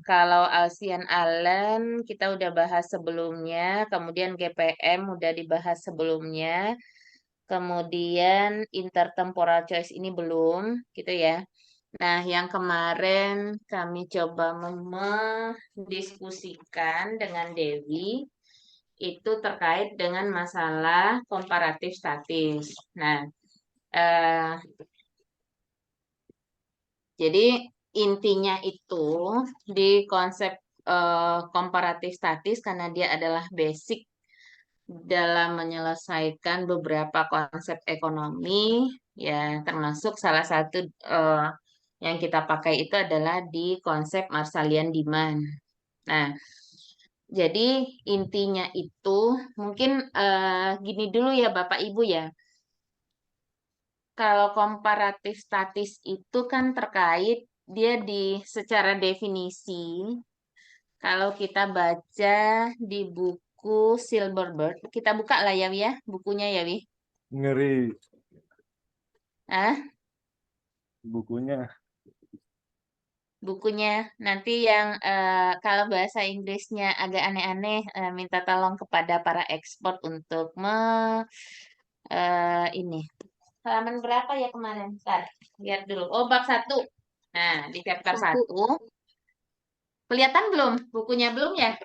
kalau Alcian Allen kita udah bahas sebelumnya, kemudian GPM udah dibahas sebelumnya, kemudian intertemporal choice ini belum, gitu ya. Nah, yang kemarin kami coba mendiskusikan dengan Dewi itu terkait dengan masalah komparatif statis. Nah, eh, jadi intinya itu di konsep komparatif statis karena dia adalah basic dalam menyelesaikan beberapa konsep ekonomi, ya termasuk salah satu yang kita pakai itu adalah di konsep Marshallian demand. Nah, jadi intinya itu mungkin gini dulu ya Bapak Ibu ya. Kalau komparatif statis itu kan terkait dia secara definisi. Kalau kita baca di buku Silberbird, kita buka lah ya Wi ya, bukunya ya Wi. Ngeri Ah, bukunya. bukunya nanti yang kalau bahasa Inggrisnya agak aneh-aneh, minta tolong kepada para ekspor untuk ini. Halaman berapa ya kemarin? Ntar, lihat dulu. Oh, bab 1. Nah, di chapter 1. Kelihatan belum? Bukunya belum ya?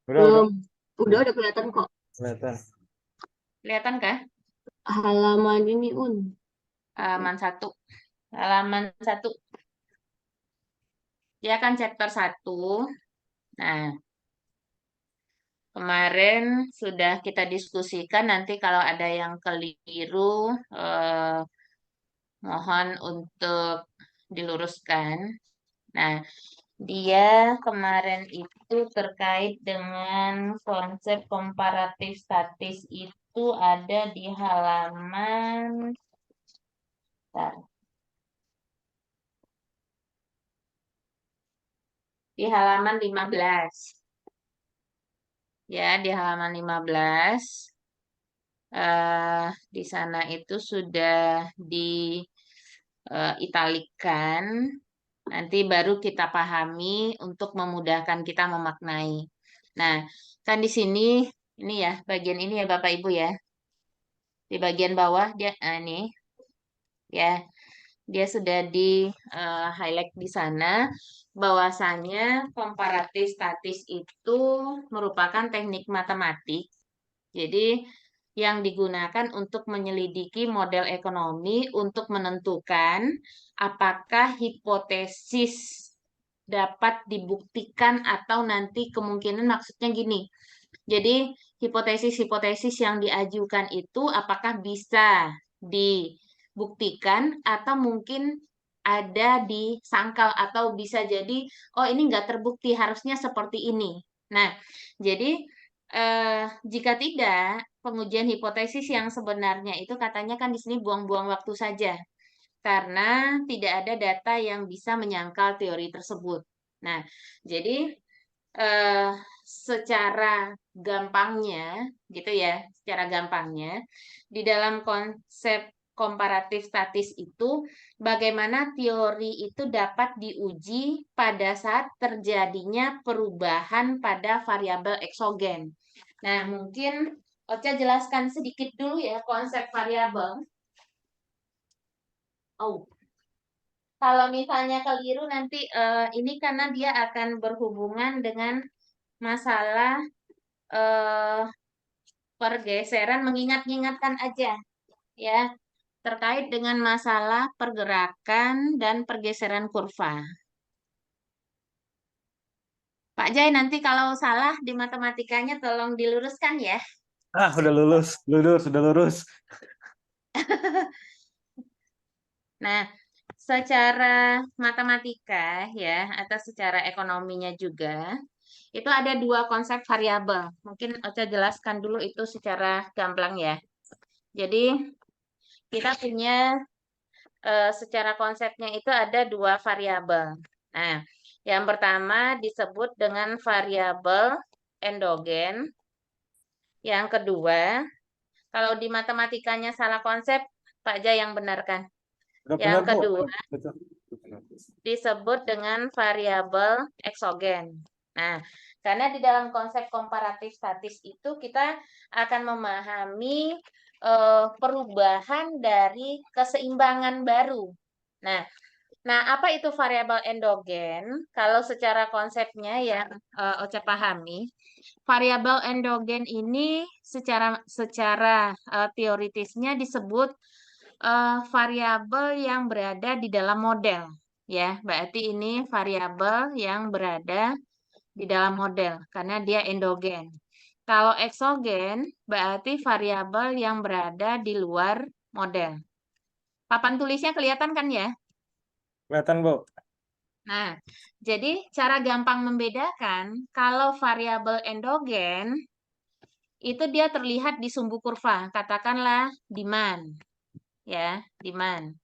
Udah. Udah kelihatan kok. Kelihatan. Kelihatan kah? Halaman ini Halaman 1. Halaman 1. Dia kan chapter 1. Nah, kemarin sudah kita diskusikan, nanti kalau ada yang keliru, mohon untuk diluruskan. Nah, dia kemarin itu terkait dengan konsep komparatif statis itu ada di halaman, bentar, di halaman 15. Ya, di halaman 15. Di sana itu sudah italikan. Nanti baru kita pahami untuk memudahkan kita memaknai. Nah, kan di sini ini ya, bagian ini ya Bapak Ibu ya. Di bagian bawah dia ini ya, dia sudah di highlight di sana bahwasanya komparatif statis itu merupakan teknik matematik. Jadi yang digunakan untuk menyelidiki model ekonomi untuk menentukan apakah hipotesis dapat dibuktikan atau nanti kemungkinan maksudnya gini. Jadi hipotesis-hipotesis yang diajukan itu apakah bisa dibuktikan atau mungkin ada disangkal atau bisa jadi oh ini nggak terbukti harusnya seperti ini. Nah, jadi jika tidak, pengujian hipotesis yang sebenarnya itu katanya kan di sini buang-buang waktu saja karena tidak ada data yang bisa menyangkal teori tersebut. Nah, jadi eh, secara gampangnya, gitu ya, secara gampangnya, di dalam konsep komparatif statis itu, bagaimana teori itu dapat diuji pada saat terjadinya perubahan pada variabel eksogen. Nah, mungkin Ocha jelaskan sedikit dulu ya konsep variabel. Oh, kalau misalnya keliru nanti ini karena dia akan berhubungan dengan masalah eh, pergeseran, mengingat-ingatkan aja ya terkait dengan masalah pergerakan dan pergeseran kurva. Pak Jai nanti kalau salah di matematikanya tolong diluruskan ya. Udah lulus. Nah, secara matematika ya atau secara ekonominya juga itu ada dua konsep variabel. Mungkin Ocha jelaskan dulu itu secara gamblang ya. Jadi kita punya secara konsepnya itu ada dua variabel. Nah, yang pertama disebut dengan variabel endogen. Yang kedua, kalau di matematikanya salah konsep, Pak Jai yang benarkan. Udah Yang benar kok. kedua, Betul. disebut dengan variabel eksogen. Nah, karena di dalam konsep komparatif statis itu kita akan memahami perubahan dari keseimbangan baru. Nah, apa itu variabel endogen? Kalau secara konsepnya yang Ocha pahami, variabel endogen ini secara teoritisnya disebut variabel yang berada di dalam model. Ya, berarti ini variabel yang berada di dalam model karena dia endogen. Kalau eksogen berarti variabel yang berada di luar model. Papan tulisnya kelihatan kan ya? Kelihatan, Bu. Nah, jadi cara gampang membedakan kalau variabel endogen itu dia terlihat di sumbu kurva, katakanlah demand, ya, demand.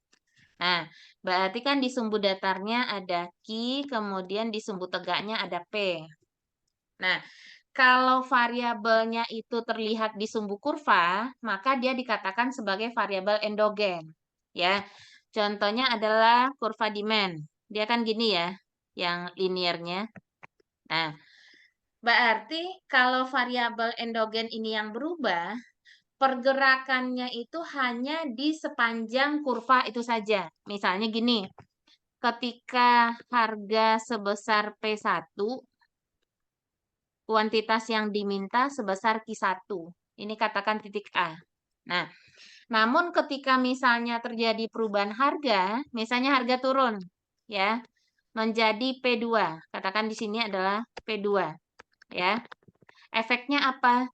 Nah, berarti kan di sumbu datarnya ada Q, kemudian di sumbu tegaknya ada P. Nah, kalau variabelnya itu terlihat di sumbu kurva, maka dia dikatakan sebagai variabel endogen. Ya, contohnya adalah kurva demand. Dia kan gini ya, yang linearnya. Nah, berarti kalau variabel endogen ini yang berubah, pergerakannya itu hanya di sepanjang kurva itu saja. Misalnya gini, ketika harga sebesar P1, kuantitas yang diminta sebesar Q1. Ini katakan titik A. Nah, namun ketika misalnya terjadi perubahan harga, misalnya harga turun, ya, menjadi P2. Katakan di sini adalah P2, ya. Efeknya apa?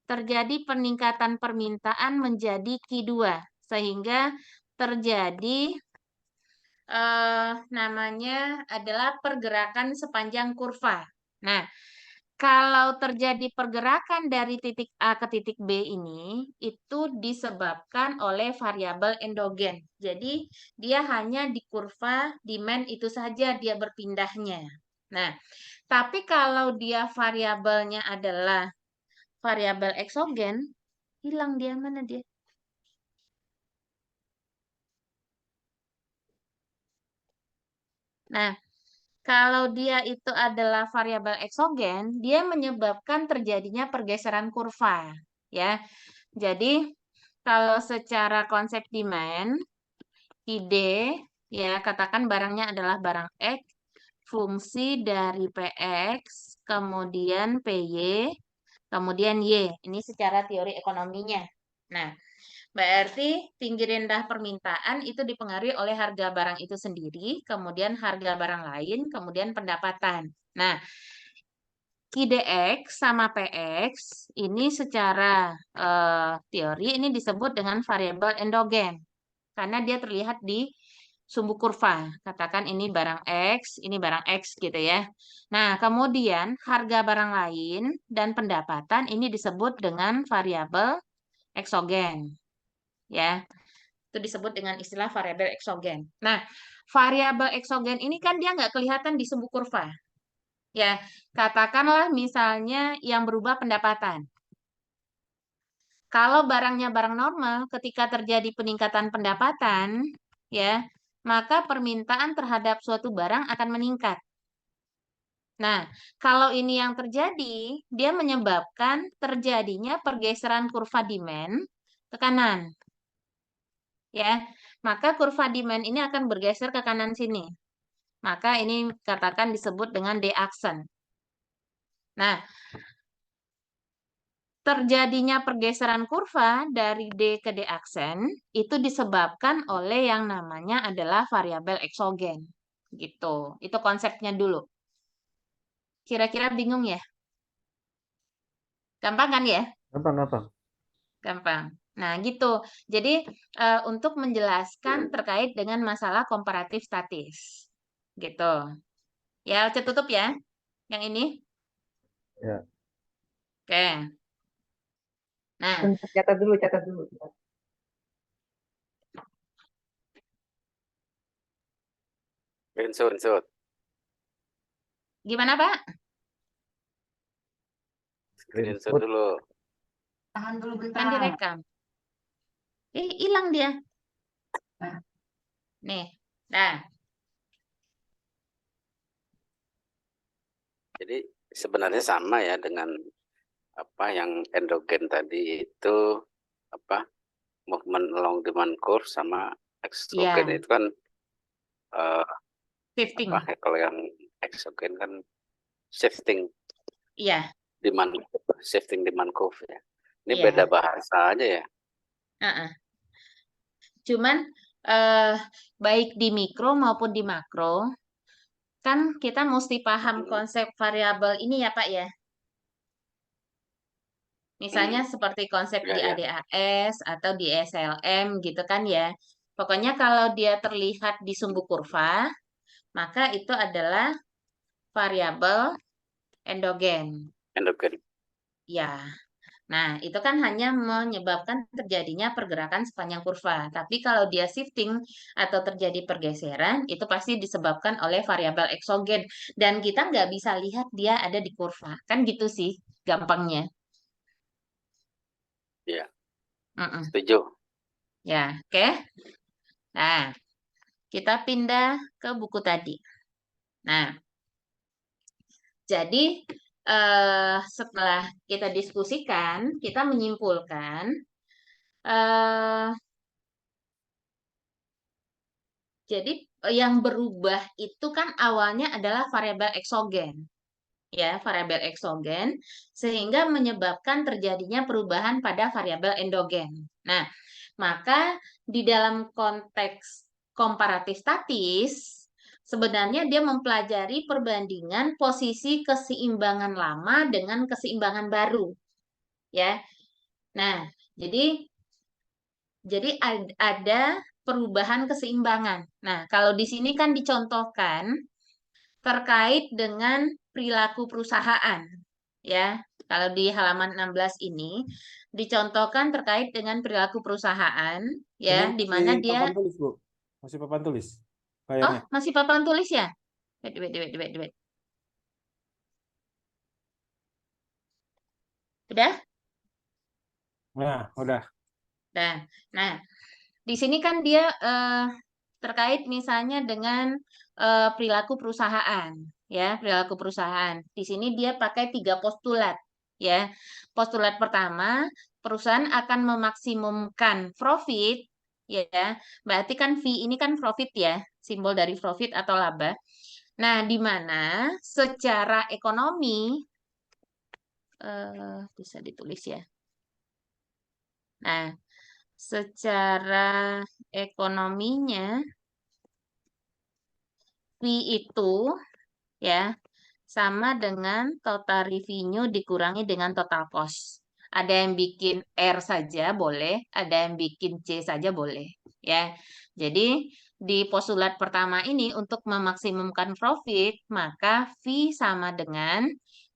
Terjadi peningkatan permintaan menjadi Q2, sehingga terjadi namanya adalah pergerakan sepanjang kurva. Nah, kalau terjadi pergerakan dari titik A ke titik B ini, itu disebabkan oleh variabel endogen. Jadi, dia hanya di kurva demand itu saja dia berpindahnya. Nah, tapi kalau dia variabelnya adalah variabel eksogen, hilang dia, mana dia? Nah, kalau dia itu adalah variabel eksogen, dia menyebabkan terjadinya pergeseran kurva, ya. Jadi, kalau secara konsep demand, ide, ya, katakan barangnya adalah barang X, fungsi dari PX, kemudian PY, kemudian Y. Ini secara teori ekonominya. Nah, berarti tinggi rendah permintaan itu dipengaruhi oleh harga barang itu sendiri, kemudian harga barang lain, kemudian pendapatan. Nah, IDX sama PX ini secara teori ini disebut dengan variabel endogen karena dia terlihat di sumbu kurva. Katakan ini barang X, ini barang X gitu ya. Nah, kemudian harga barang lain dan pendapatan ini disebut dengan variabel eksogen. Ya, itu disebut dengan istilah variabel eksogen. Nah, variabel eksogen ini kan dia nggak kelihatan di sumbu kurva. Ya, katakanlah misalnya yang berubah pendapatan. Kalau barangnya barang normal, ketika terjadi peningkatan pendapatan, ya, maka permintaan terhadap suatu barang akan meningkat. Nah, kalau ini yang terjadi, dia menyebabkan terjadinya pergeseran kurva demand ke kanan. Ya, maka kurva demand ini akan bergeser ke kanan sini. Maka ini katakan disebut dengan D-aksen. Nah, terjadinya pergeseran kurva dari D ke D-aksen itu disebabkan oleh yang namanya adalah variabel eksogen. Gitu. Itu konsepnya dulu. Kira-kira bingung ya? Gampang kan ya? Gampang. Gampang. Nah, gitu. Jadi, untuk menjelaskan terkait dengan masalah komparatif statis. Gitu. Ya, saya tutup ya. Yang ini. Ya. Oke. Nah, Catat dulu, catat dulu. Screenshot. gimana Pak? Screenshot dulu. Tahan dulu Kan bentar. direkam. Hilang dia. Nah. Nih. Nah, Jadi sebenarnya sama ya dengan apa yang endogen tadi itu apa movement along demand curve sama exogen Ya, itu kan shifting. apa kalau yang exogen kan shifting Iya, demand curve ya. Ini iya. beda bahasa aja ya. Heeh. Cuman eh, baik di mikro maupun di makro, kan kita mesti paham konsep variabel ini ya Pak ya. Misalnya seperti konsep Ya di ya. ADAS atau di SLM gitu kan ya. Pokoknya kalau dia terlihat di sumbu kurva, maka itu adalah variabel endogen. Endogen. Ya. Nah, itu kan hanya menyebabkan terjadinya pergerakan sepanjang kurva. Tapi kalau dia shifting atau terjadi pergeseran, itu pasti disebabkan oleh variabel eksogen. Dan kita nggak bisa lihat dia ada di kurva. Kan gitu sih, gampangnya. Ya, Mm-mm. setuju. Ya, oke. Nah, kita pindah ke buku tadi. Nah, jadi setelah kita diskusikan, kita menyimpulkan eh, jadi yang berubah itu kan awalnya adalah variabel eksogen, ya, variabel eksogen sehingga menyebabkan terjadinya perubahan pada variabel endogen. Nah, maka di dalam konteks komparatif statis sebenarnya dia mempelajari perbandingan posisi keseimbangan lama dengan keseimbangan baru, ya. Nah, jadi ada perubahan keseimbangan. Nah, kalau di sini kan dicontohkan terkait dengan perilaku perusahaan, ya. Kalau di halaman 16 ini dicontohkan terkait dengan perilaku perusahaan, ya, Ini di masih mana dia papan tulis, Bu. Masih papan tulis. oh, Kayaknya. masih papan tulis ya? Wait, wait, wait, wait, wait. Udah? Nah, udah. Nah, nah, di sini kan dia terkait misalnya dengan perilaku perusahaan, ya, perilaku perusahaan. Di sini dia pakai 3 postulat, ya. Postulat pertama, perusahaan akan memaksimumkan profit, ya. Berarti kan V ini kan profit ya, simbol dari profit atau laba. Nah, di mana secara ekonomi bisa ditulis ya. Nah, secara ekonominya V itu ya sama dengan total revenue dikurangi dengan total cost. Ada yang bikin R saja boleh, ada yang bikin C saja boleh, ya. Jadi di postulat pertama ini untuk memaksimumkan profit, maka V sama dengan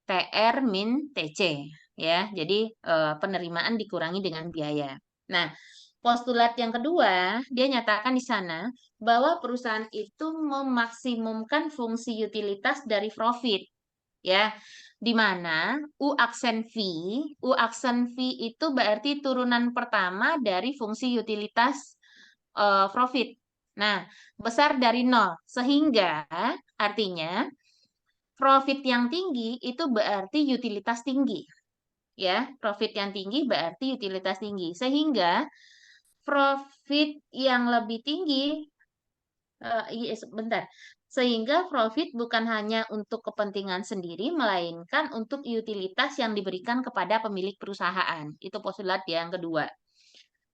TR min TC, ya. Jadi penerimaan dikurangi dengan biaya. Nah, postulat yang kedua, dia nyatakan di sana bahwa perusahaan itu memaksimumkan fungsi utilitas dari profit, ya, di mana U aksen V itu berarti turunan pertama dari fungsi utilitas profit. Nah, besar dari nol, sehingga artinya profit yang tinggi itu berarti utilitas tinggi, ya, profit yang tinggi berarti utilitas tinggi, sehingga profit yang lebih tinggi iya, sebentar. Sehingga profit bukan hanya untuk kepentingan sendiri, melainkan untuk utilitas yang diberikan kepada pemilik perusahaan. Itu postulat yang kedua.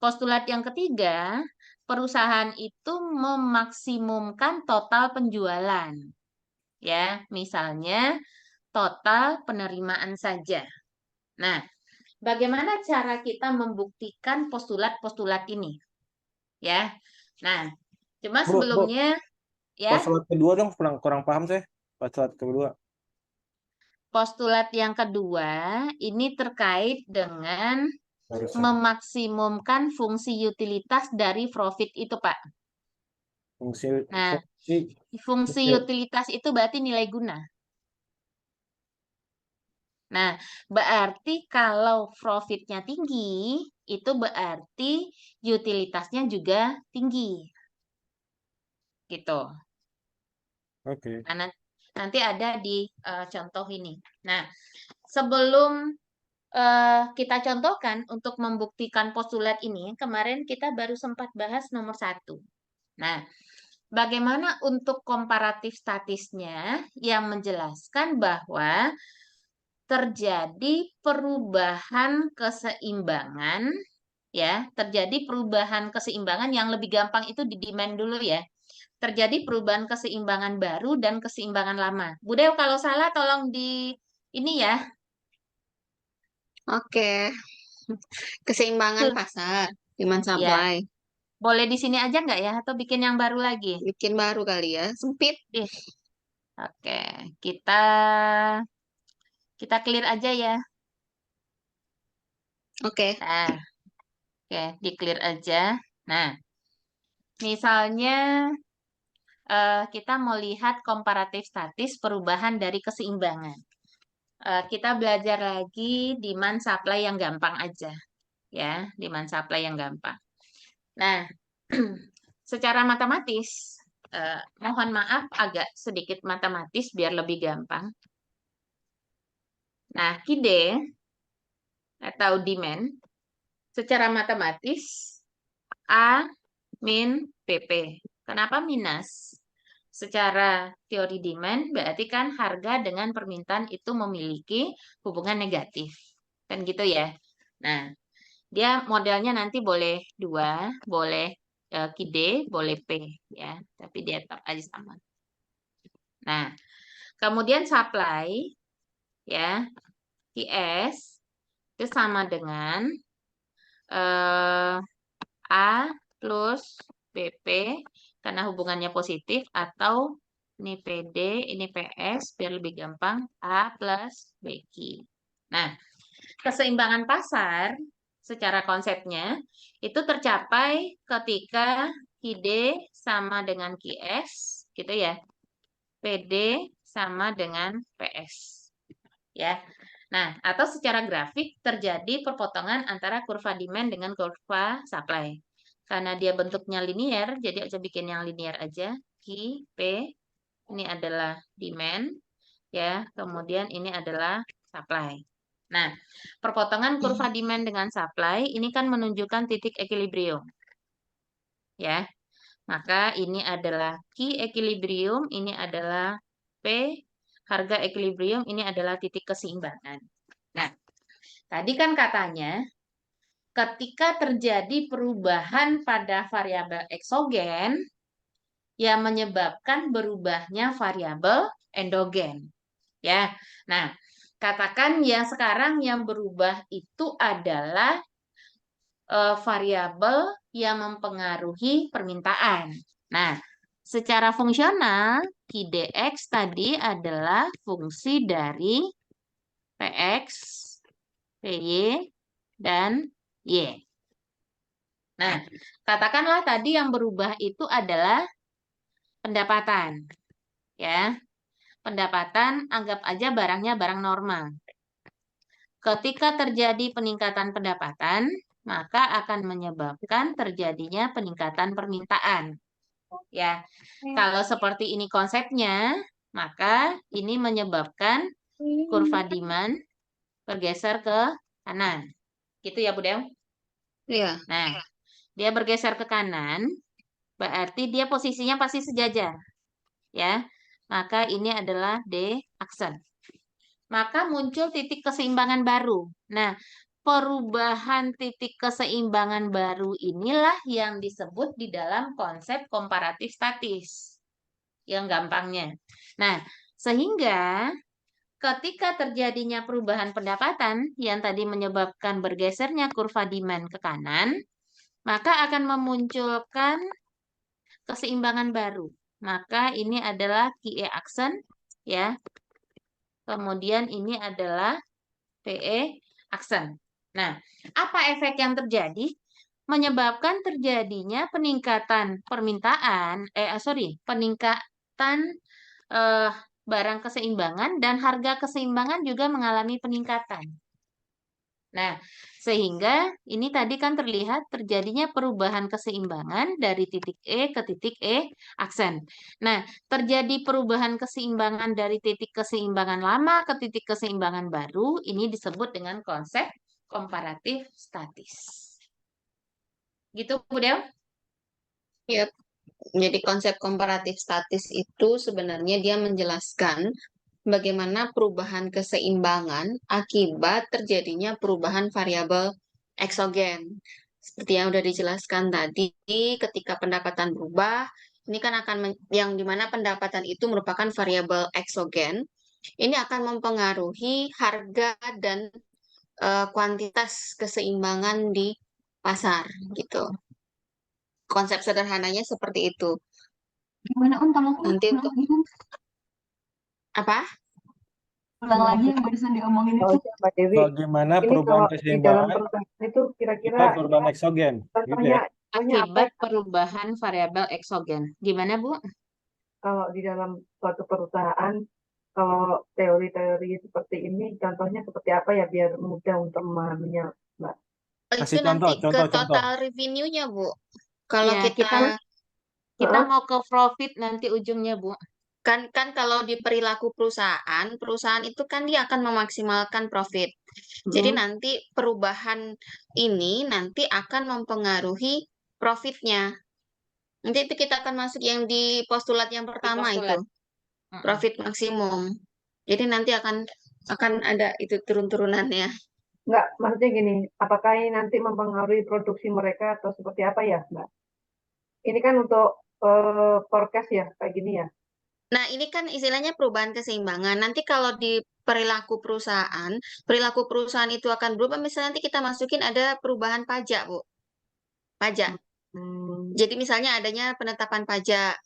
Postulat yang ketiga, perusahaan itu memaksimumkan total penjualan. Ya, misalnya total penerimaan saja. Nah, bagaimana cara kita membuktikan postulat-postulat ini? Ya. Nah, cuma Bu, sebelumnya ya, postulat kedua dong, kurang paham saya. Postulat kedua. postulat yang kedua ini terkait dengan Harusnya. memaksimumkan fungsi utilitas dari profit itu, Pak. Fungsi, Nah, fungsi utilitas itu berarti nilai guna. Nah, berarti kalau profitnya tinggi, itu berarti utilitasnya juga tinggi. Gitu. Oke. Nah, Nanti ada di contoh ini. Nah, sebelum kita contohkan untuk membuktikan postulat ini, kemarin kita baru sempat bahas nomor 1. Nah, bagaimana untuk komparatif statisnya yang menjelaskan bahwa terjadi perubahan keseimbangan, ya, terjadi perubahan keseimbangan yang lebih gampang itu di demand dulu ya. Terjadi perubahan keseimbangan baru dan keseimbangan lama. Bu Dew, kalau salah tolong di ini ya. Oke, keseimbangan pasar, demand Ya, supply. boleh di sini aja nggak ya? Atau bikin yang baru lagi? Bikin baru kali ya, sempit. Oke, kita clear aja ya. Oke, Nah, oke, di clear aja. Nah, misalnya kita mau lihat komparatif statis perubahan dari keseimbangan. Kita belajar lagi demand supply yang gampang aja, ya, demand supply yang gampang. Nah, secara matematis, mohon maaf agak sedikit matematis biar lebih gampang. Nah, KID atau demand secara matematis A min PP. Kenapa minus? Secara teori demand berarti kan harga dengan permintaan itu memiliki hubungan negatif. Kan gitu ya. Nah, dia modelnya nanti boleh 2, boleh KID, boleh P ya, tapi dia tetap aja sama. Nah, kemudian supply ya, QS itu sama dengan A plus BP karena hubungannya positif, atau ini PD, ini PS, biar lebih gampang, A plus BQ. Nah, keseimbangan pasar secara konsepnya itu tercapai ketika QD sama dengan QS, gitu ya. PD sama dengan PS. Ya. Nah, atau secara grafik terjadi perpotongan antara kurva demand dengan kurva supply. Karena dia bentuknya linear, jadi saya bikin yang linear aja. Q, P, ini adalah demand, ya. Kemudian ini adalah supply. Nah, perpotongan kurva demand dengan supply ini kan menunjukkan titik equilibrium. Ya. Maka ini adalah Q equilibrium, ini adalah P harga equilibrium, ini adalah titik keseimbangan. Nah, tadi kan katanya ketika terjadi perubahan pada variabel eksogen yang menyebabkan berubahnya variabel endogen. Ya. Nah, katakan yang sekarang yang berubah itu adalah variabel yang mempengaruhi permintaan. Nah, secara fungsional, QDX tadi adalah fungsi dari PX, PY, dan Y. Nah, katakanlah tadi yang berubah itu adalah pendapatan. Ya. Pendapatan, anggap aja barangnya barang normal. Ketika terjadi peningkatan pendapatan, maka akan menyebabkan terjadinya peningkatan permintaan. Ya, kalau seperti ini konsepnya, maka ini menyebabkan kurva demand bergeser ke kanan. Gitu ya, Bu Dew? iya. Nah, dia bergeser ke kanan, berarti dia posisinya pasti sejajar. Ya, maka ini adalah D aksen. Maka muncul titik keseimbangan baru. Nah, perubahan titik keseimbangan baru inilah yang disebut di dalam konsep komparatif statis. Yang gampangnya. Nah, sehingga ketika terjadinya perubahan pendapatan yang tadi menyebabkan bergesernya kurva demand ke kanan, maka akan memunculkan keseimbangan baru. Maka ini adalah QE aksen, ya. Kemudian ini adalah PE aksen. Nah, apa efek yang terjadi? Menyebabkan terjadinya peningkatan permintaan, peningkatan barang keseimbangan dan harga keseimbangan juga mengalami peningkatan. Nah, sehingga ini tadi kan terlihat terjadinya perubahan keseimbangan dari titik E ke titik E aksen. Nah, terjadi perubahan keseimbangan dari titik keseimbangan lama ke titik keseimbangan baru, ini disebut dengan konsep komparatif statis. Gitu, Bu Del? Yap. Jadi konsep komparatif statis itu sebenarnya dia menjelaskan bagaimana perubahan keseimbangan akibat terjadinya perubahan variabel eksogen. Seperti yang sudah dijelaskan tadi, ketika pendapatan berubah, ini kan akan yang dimana pendapatan itu merupakan variabel eksogen, ini akan mempengaruhi harga dan kuantitas keseimbangan di pasar gitu. Konsep sederhananya seperti itu. Gimana tolong Nanti untuk apa? ulang lagi yang barusan diomongin Oh itu. iya, Mbak Dewi. Bagaimana Ini perubahan kalau di dalam keseimbangan perusahaan itu kira-kira akibat perubahan eksogen, gitu ya? contohnya apa Akibat perubahan variabel eksogen. Gimana, Bu? kalau di dalam suatu perusahaan, kalau teori-teori seperti ini, contohnya seperti apa ya biar mudah untuk memahaminya, Mbak? Kasih Itu nanti ke contoh. total revenue-nya, Bu. Kalau Ya, kita kita Heeh. mau ke profit nanti ujungnya, Bu. kan kalau di perilaku perusahaan itu kan dia akan memaksimalkan profit. Jadi Hmm. nanti perubahan ini nanti akan mempengaruhi profitnya. Nanti itu kita akan masuk yang di postulat yang Di pertama postulat. itu, profit maksimum. Jadi nanti akan ada itu turun-turunannya. Enggak, maksudnya gini, apakah ini nanti mempengaruhi produksi mereka atau seperti apa ya, Mbak? Ini kan untuk forecast ya, kayak gini ya. Nah, ini kan istilahnya perubahan keseimbangan. Nanti kalau di perilaku perusahaan itu akan berubah. Misalnya nanti kita masukin ada perubahan pajak, Bu. Pajak. Hmm. Jadi misalnya adanya penetapan pajak.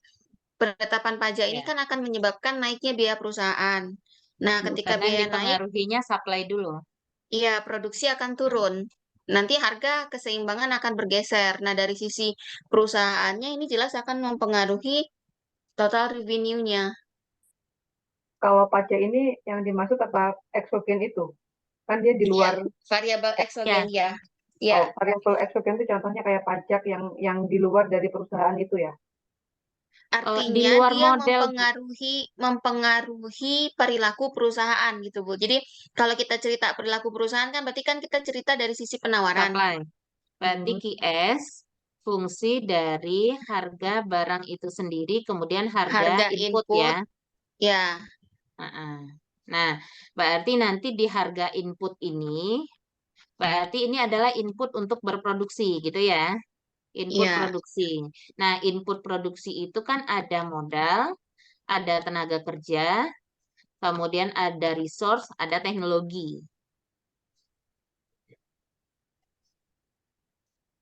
Penetapan pajak ini Ya. kan akan menyebabkan naiknya biaya perusahaan. Nah, ketika Karena biaya naik, dipengaruhinya supply dulu. iya, produksi akan turun. Nanti harga keseimbangan akan bergeser. Nah, dari sisi perusahaannya ini jelas akan mempengaruhi total revenue-nya. Kalau pajak ini yang dimaksud apa eksogen itu? Kan dia di Iya, luar. variabel Ya. eksogen ya. Ya, Oh, variabel eksogen itu contohnya kayak pajak yang di luar dari perusahaan itu ya. Di artinya luar dia model, Bu. mempengaruhi perilaku perusahaan gitu, Bu. Jadi kalau kita cerita perilaku perusahaan kan berarti kan kita cerita dari sisi penawaran. Supply. Berarti Hmm. QS fungsi dari harga barang itu sendiri, kemudian harga input ya. Ya, Nah, berarti nanti di harga input ini, berarti ini adalah input untuk berproduksi gitu ya. Input ya, produksi. Nah, input produksi itu kan ada modal, ada tenaga kerja, kemudian ada resource, ada teknologi.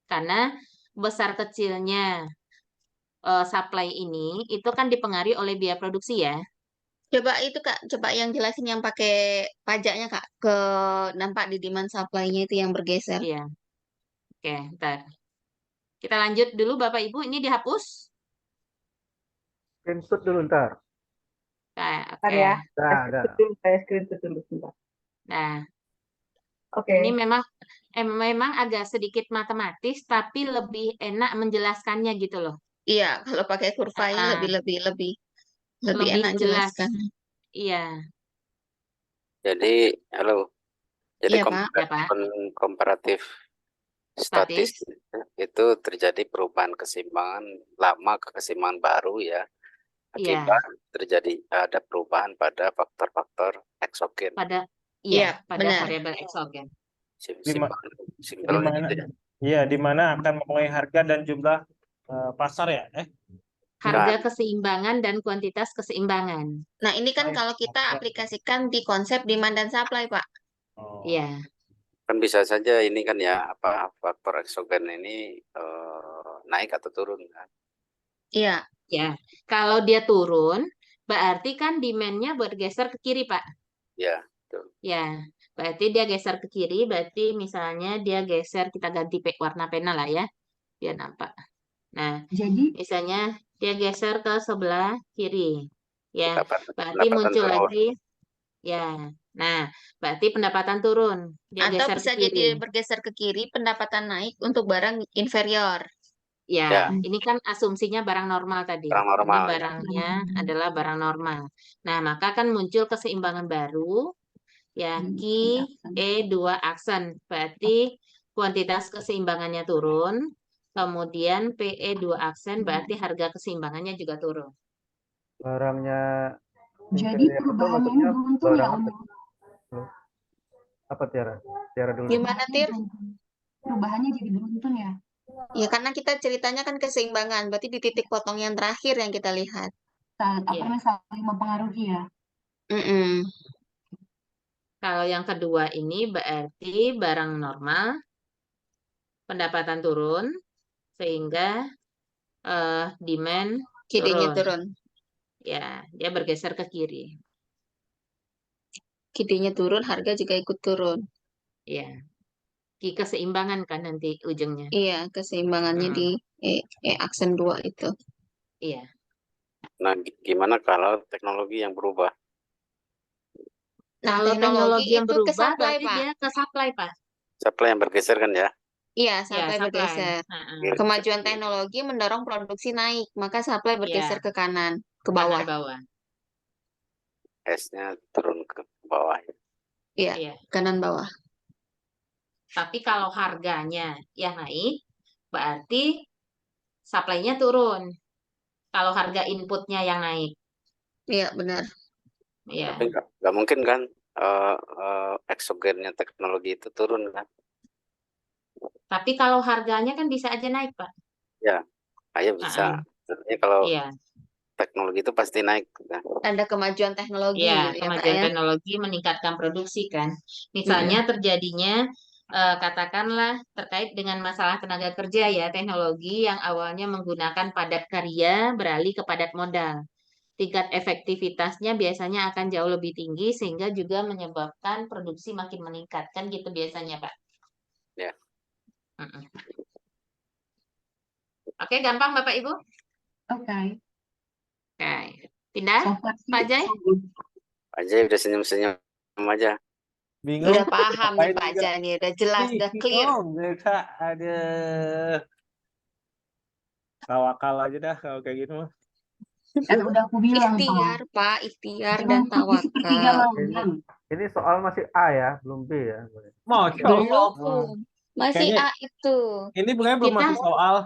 Karena besar kecilnya supply ini itu kan dipengaruhi oleh biaya produksi ya. coba itu Kak, coba yang jelasin yang pakai pajaknya Kak, ke nampak di demand supply-nya itu yang bergeser. Iya. Oke, ntar. Kita lanjut dulu Bapak Ibu, ini dihapus. Screenshot dulu ntar. Nah, Bentar oke. ya. Dah. Saya screenshot dulu sebentar. Nah, Oke. ini memang agak sedikit matematis, tapi lebih enak menjelaskannya gitu loh. Iya, kalau pakai kurva ini Ah, lebih lebih enak jelas. jelaskan. Iya, Jadi, halo. Jadi Iya, Pak. ya Pak. komparatif statis itu terjadi perubahan keseimbangan lama ke keseimbangan baru ya. Iya. Akibat terjadi ada perubahan pada faktor-faktor eksogen. Pada Iya, pada benar. variabel eksogen. Simpelnya gitu ya. Iya, di mana akan mempengaruhi harga dan jumlah pasar ya? Harga keseimbangan dan kuantitas keseimbangan. Nah, ini kan Baik. kalau kita aplikasikan di konsep demand dan supply, Pak. Oh. Iya. Kan bisa saja ini kan ya apa faktor eksogen ini naik atau turun kan. Iya, Ya, kalau dia turun, berarti kan demand-nya bergeser ke kiri, Pak. Ya, betul. Ya, berarti dia geser ke kiri, berarti misalnya dia geser, kita ganti warna pena lah ya, biar nampak. Nah, Jadi misalnya dia geser ke sebelah kiri. Ya, berarti Pendapatan muncul turun. lagi, Ya. Nah, berarti pendapatan turun. Dia Atau geser bisa ke jadi kiri. bergeser ke kiri, pendapatan naik untuk barang inferior. Ya, Ya, ini kan asumsinya barang normal tadi. barang Ini normal ya. barangnya adalah barang normal. Nah, maka kan muncul keseimbangan baru, ya, Ki E2 aksen. Berarti kuantitas keseimbangannya turun, kemudian PE2 aksen, berarti harga keseimbangannya juga turun. Barangnya Jadi inferior itu perubahannya ini maksudnya beruntun ya, barang Om? apa? Apa Tiara? Tiara dulu. Gimana, Tir? Perubahannya jadi beruntun ya? Ya, karena kita ceritanya kan keseimbangan, berarti di titik potong yang terakhir yang kita lihat. Ya. Saling mempengaruhi ya? Mm-mm. Kalau yang kedua ini berarti barang normal, pendapatan turun, sehingga demand Kidenya turun. turun. Ya, dia bergeser ke kiri. Kidenya turun, harga juga ikut turun. Ya, keseimbangan kan nanti ujungnya. Iya, keseimbangannya di aksen 2 itu. Iya. Nah, gimana kalau teknologi yang berubah? Nah, Kalau teknologi yang itu ke berubah, supply, berarti Pak. dia ke supply, Pak. Supply yang bergeser kan ya? Iya, Ya, supply supply. bergeser. Kemajuan teknologi mendorong produksi naik, maka supply bergeser Ya, ke kanan, ke kanan bawah. bawah. S-nya turun ke bawah. Iya, Iya. kanan bawah. Tapi kalau harganya yang naik, berarti supply-nya turun. Kalau harga inputnya yang naik. Iya, benar. Ya. Tapi nggak mungkin kan eksogennya teknologi itu turun kan? Tapi kalau harganya kan bisa aja naik, Pak. Ya, ayo bisa. Sebenarnya kalau Iya. teknologi itu pasti naik. Kan? Ada kemajuan teknologi Ya, gitu ya, Pak kemajuan ya. teknologi meningkatkan produksi kan. Misalnya terjadinya katakanlah terkait dengan masalah tenaga kerja ya, teknologi yang awalnya menggunakan padat karya beralih ke padat modal. Tingkat efektivitasnya biasanya akan jauh lebih tinggi sehingga juga menyebabkan produksi makin meningkat kan gitu biasanya, Pak. Ya. Mm-mm. Oke, gampang Bapak Ibu? Oke. Oke. Pindah, So far sih, Pak Jai? so good. Aja udah senyum-senyum aja. Bingung. Udah paham nih Ngapain Pak juga? Jani, udah jelas, udah clear. Bingung, Kak. Aduh. Tawakal aja dah kalau kayak gitu mah. Kan udah aku bilang, Pak. Ikhtiar, Pak, ikhtiar Jangan dan ikut di sepertiga tawakal. malam. Ini soal masih A ya, belum B ya. Masya Allah. Belum, masih Kayaknya A itu. ini bukannya belum Kita masuk soal.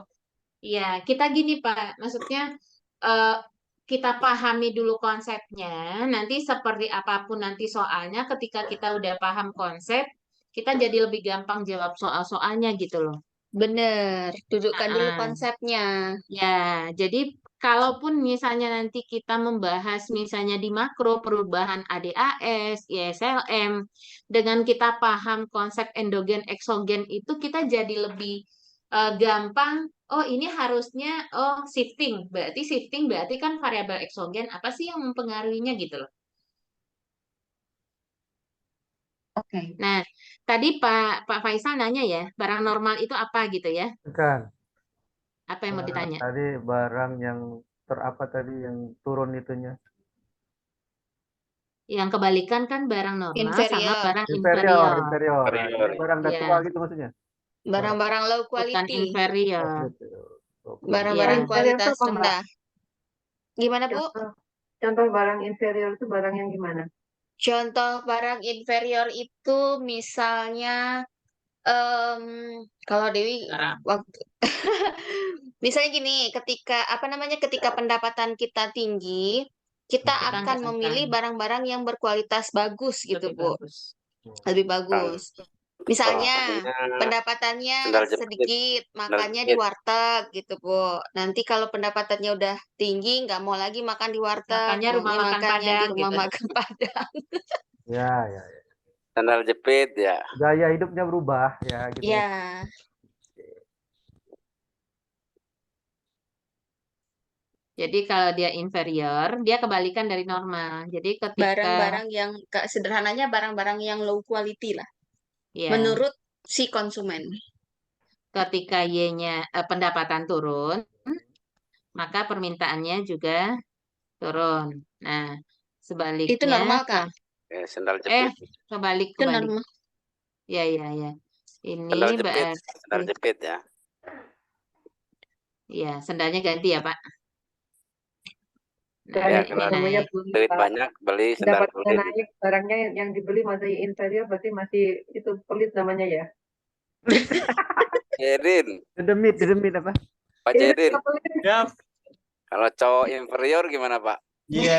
Ya, kita gini Pak, maksudnya eh, kita pahami dulu konsepnya, nanti seperti apapun nanti soalnya, ketika kita udah paham konsep, kita jadi lebih gampang jawab soal-soalnya gitu loh. Bener, dudukkan dulu Ah, konsepnya. ya, jadi kalaupun misalnya nanti kita membahas misalnya di makro perubahan ADAS, ISLM, dengan kita paham konsep endogen eksogen itu kita jadi lebih gampang. Oh, ini harusnya shifting berarti kan variabel eksogen apa sih yang mempengaruhinya gitu loh. Oke. Nah, tadi Pak Faisal nanya ya, barang normal itu apa gitu ya? Bukan. Apa yang mau ditanya? Tadi barang yang terapa tadi yang turun itunya. Yang kebalikan kan barang normal sama Inferior, barang Inferior. inferior. Nah, ini barang Ya, tua gitu maksudnya. barang-barang low bukan quality, inferior. barang-barang Ya, Inferior itu kualitas apa, Mbak? rendah. Gimana, Bu? Contoh barang inferior itu barang yang gimana? Contoh barang inferior itu misalnya, kalau Dewi barang. waktu misalnya gini, ketika pendapatan kita tinggi, kita Kita akan nggak memilih akan barang-barang yang berkualitas bagus gitu, lebih Bu. bagus. Lebih bagus. Misalnya Contohnya pendapatannya sendal jepit. sedikit, Sendal makannya di jepit. warteg gitu, Bu. Nanti kalau pendapatannya udah tinggi, nggak mau lagi makan di warteg, Makannya rumah maunya makan makannya di Padang rumah gitu. makan Padang. Ya, ya. Sendal jepit ya. Gaya hidupnya berubah ya gitu. Ya, Jadi kalau dia inferior, dia kebalikan dari normal. Jadi ketika barang-barang yang sederhananya barang-barang yang low quality lah, ya, menurut si konsumen. ketika Y-nya pendapatan turun, maka permintaannya juga turun. Nah, Itu sebaliknya normal kan? Sendal jepit. Kebalik. Benar, Ma. Ya. Ini Sendal jepit. berarti, Sendal jepit ya. ya, sendalnya ganti ya, Pak. Nah, Dan Ya, ini kalau namanya naik. beli, duit Pak. banyak beli sendal Pendapatnya kulit. naik, barangnya yang dibeli masih inferior, berarti masih itu pelit namanya ya. Jedin, Dedemit apa? Pak Ini Jedin. nggak pelit. Ya, Kalau cowok inferior gimana Pak? iya.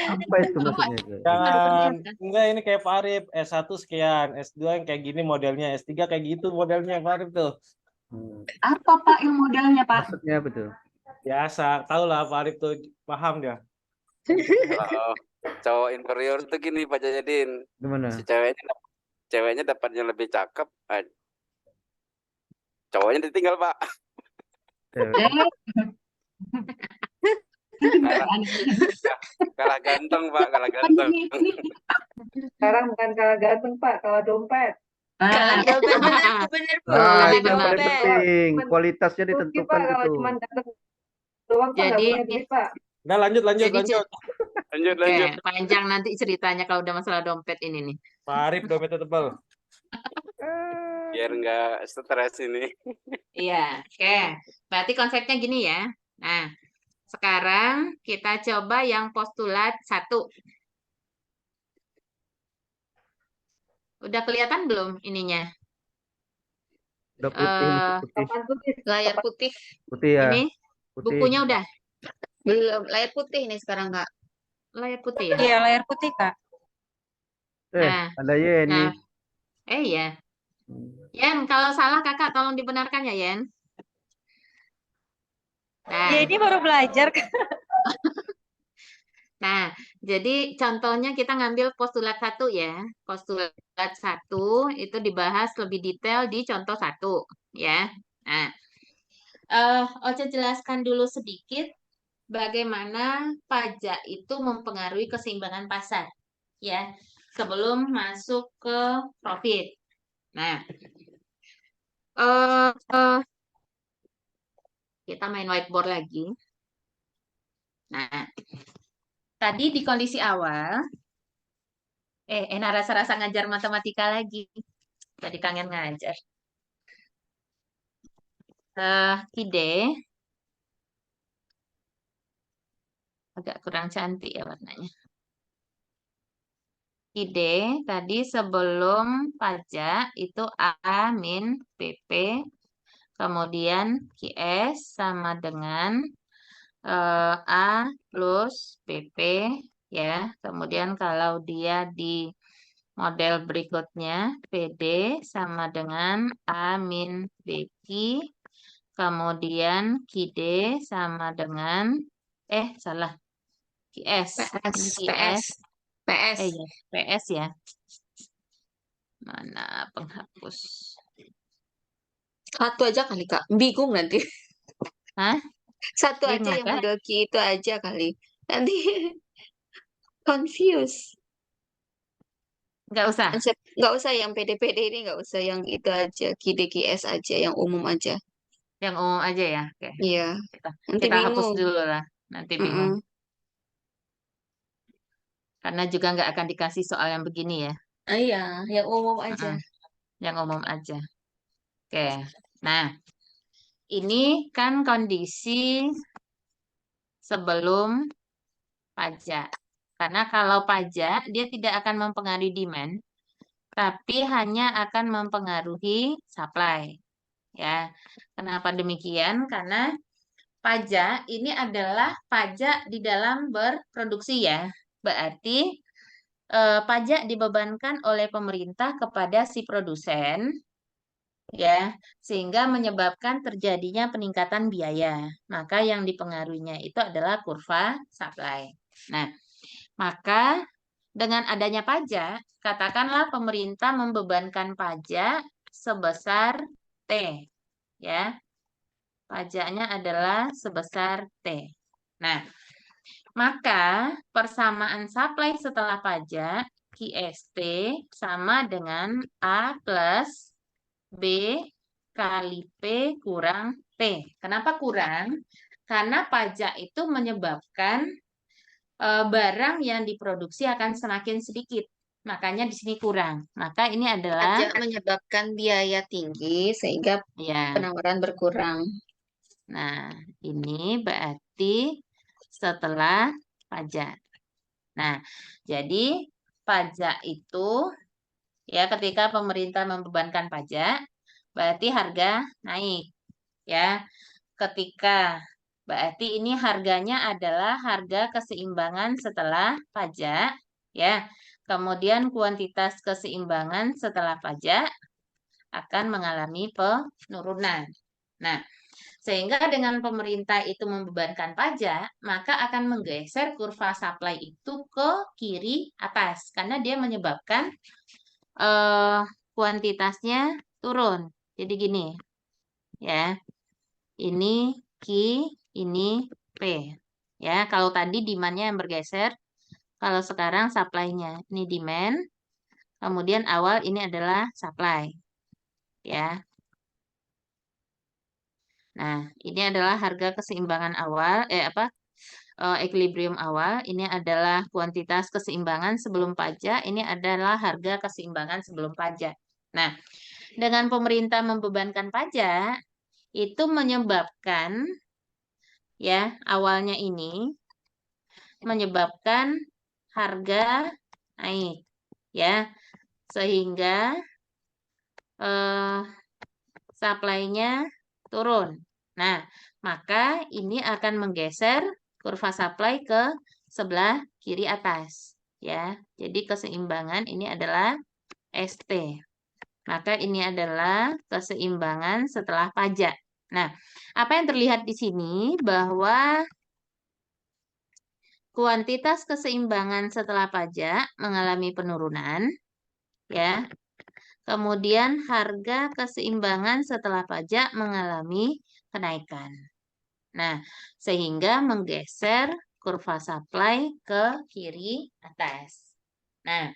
Apa itu maksudnya? Jangan, enggak ini kayak Pak Arif, S1 sekian, S2 yang kayak gini modelnya, S3 kayak gitu modelnya Pak Arif tuh. Apa Pak yang modelnya Pak? Maksudnya apa tuh? Biasa, tau lah Pak Arif tuh, paham dia. Kalau cowok inferior tuh gini Pak Jedin. Gimana? Si ceweknya dapatnya lebih cakep, cowoknya ditinggal Pak. Kalah ganteng Pak, kalah ganteng. Sekarang bukan kalah ganteng, Pak, kalah dompet. Kalau dompet bener Bu. Nah, Kalau itu yang paling dompet. penting. Kualitasnya Rugi, ditentukan Pak, kalau gitu. cuma ganteng doang, Pak, nggak Jadi- punya duit, Pak. Udah lanjut. Jadi, Lanjut. Oke, panjang nanti ceritanya kalau udah masalah dompet ini nih. Pak Arif dompetnya tebal. Biar nggak stres ini. Iya, oke. Berarti konsepnya gini ya. Nah, sekarang kita coba yang postulat 1. Udah kelihatan belum ininya? Udah putih, masih Eh, putih. Papan tulis. Layar putih. Putih ya. Ini Putih. bukunya udah Belum. Layar putih nih sekarang, Kak. layar putih ya? Iya, layar putih, Kak. Nah, Ada Yeni. nah, ya. Yen, kalau salah kakak tolong dibenarkan ya, Yen. Nah, Ya, ini baru belajar, Kak. Nah, jadi contohnya kita ngambil postulat 1 ya. Postulat 1 itu dibahas lebih detail di contoh 1 ya. Nah, Oce jelaskan dulu sedikit bagaimana pajak itu mempengaruhi keseimbangan pasar ya sebelum masuk ke profit. Nah, kita main whiteboard lagi. Nah, tadi di kondisi awal, enak rasa-rasa ngajar matematika lagi. Tadi kangen ngajar. Kide. Agak kurang cantik ya warnanya. Kide tadi sebelum pajak itu A min PP. Kemudian QS sama dengan A plus PP ya. Kemudian kalau dia di model berikutnya PD sama dengan A min BQ. Kemudian QD sama dengan salah. QS. Ini QS. PS. Ya, PS ya. Mana penghapus? Satu aja kali, Kak. Bingung nanti. Hah? Satu aja Bingung, yang Kak? model Q itu aja kali. Nanti confuse. Nggak usah. Nggak usah yang PD-PD ini, nggak usah yang itu aja. QD-QS aja, yang umum aja. Yang umum aja ya. Oke. Iya. Nanti Kita hapus bingung. dulu lah. Nanti bingung. Karena juga nggak akan dikasih soal yang begini ya. Iya, yang umum aja. Yang umum aja. Oke. Nah, ini kan kondisi sebelum pajak. Karena kalau pajak, dia tidak akan mempengaruhi demand, tapi hanya akan mempengaruhi supply. Ya, kenapa demikian? Karena pajak ini adalah pajak di dalam berproduksi ya. Berarti pajak dibebankan oleh pemerintah kepada si produsen ya, sehingga menyebabkan terjadinya peningkatan biaya. Maka yang dipengaruhinya itu adalah kurva supply. Nah, maka dengan adanya pajak, katakanlah pemerintah membebankan pajak sebesar T ya. Pajaknya adalah sebesar T. Nah, maka persamaan supply setelah pajak QST sama dengan A plus B kali P kurang P. Kenapa kurang? Karena pajak itu menyebabkan barang yang diproduksi akan semakin sedikit. Makanya di sini kurang. Maka ini adalah Pajak menyebabkan biaya tinggi sehingga ya. penawaran berkurang. Nah, ini berarti setelah pajak. Nah, jadi pajak itu ya ketika pemerintah membebankan pajak, berarti harga naik. Ya, ketika berarti ini harganya adalah harga keseimbangan setelah pajak, ya. Kemudian kuantitas keseimbangan setelah pajak akan mengalami penurunan. Nah, sehingga dengan pemerintah itu membebankan pajak, maka akan menggeser kurva supply itu ke kiri atas karena dia menyebabkan kuantitasnya turun. Jadi gini, ya. Ini Q, ini P. Ya, kalau tadi demand-nya yang bergeser, kalau sekarang supply-nya. Ini demand, kemudian awal ini adalah supply. Ya. Nah, ini adalah harga keseimbangan awal, equilibrium awal. Ini adalah kuantitas keseimbangan sebelum pajak. Ini adalah harga keseimbangan sebelum pajak. Nah, dengan pemerintah membebankan pajak, itu menyebabkan, ya, awalnya ini menyebabkan harga naik, ya, sehingga supply-nya turun. Nah, maka ini akan menggeser kurva supply ke sebelah kiri atas, ya. Jadi keseimbangan ini adalah ST. Maka ini adalah keseimbangan setelah pajak. Nah, apa yang terlihat di sini bahwa kuantitas keseimbangan setelah pajak mengalami penurunan, ya. Kemudian harga keseimbangan setelah pajak mengalami kenaikan. Nah, sehingga menggeser kurva supply ke kiri atas. Nah,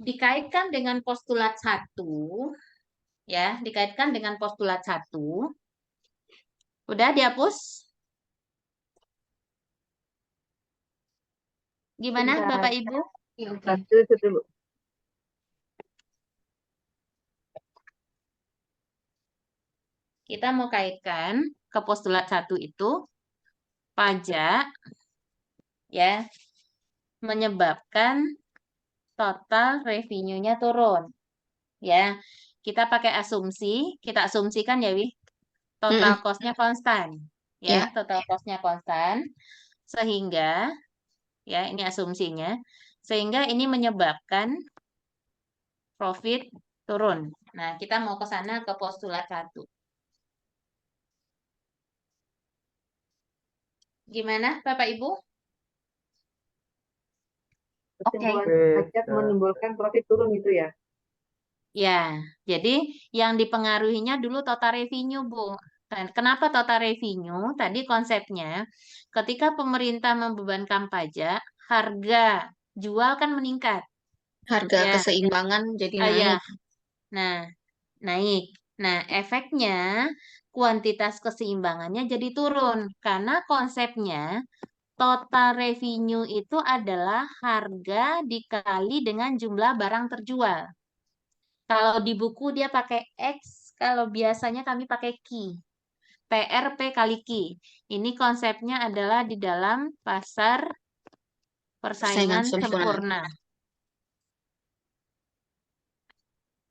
dikaitkan dengan postulat 1, ya, dikaitkan dengan postulat 1. Udah dihapus? Gimana, Bentar. Bapak Ibu? Itu dulu. Kita mau kaitkan ke postulat 1 itu pajak, ya, menyebabkan total revenue-nya turun. Ya, kita pakai asumsi, kita asumsikan ya, Wi. Total cost-nya konstan. Ya, Ya. total cost-nya konstan. Sehingga, ya, ini asumsinya, sehingga ini menyebabkan profit turun. Nah, kita mau ke sana ke postulat 1. Gimana, Bapak Ibu? Kesimpulan Oke, pajak menimbulkan profit turun itu ya. Ya, jadi yang dipengaruhinya dulu total revenue, Bu. Dan kenapa total revenue? Tadi konsepnya, ketika pemerintah membebankan pajak, harga jual kan meningkat. Harga Ya, keseimbangan jadi ya. naik. Nah, naik. Nah, efeknya kuantitas keseimbangannya jadi turun. Karena konsepnya total revenue itu adalah harga dikali dengan jumlah barang terjual. Kalau di buku dia pakai X, kalau biasanya kami pakai Q. TRP kali Q. Ini konsepnya adalah di dalam pasar persaingan sempurna.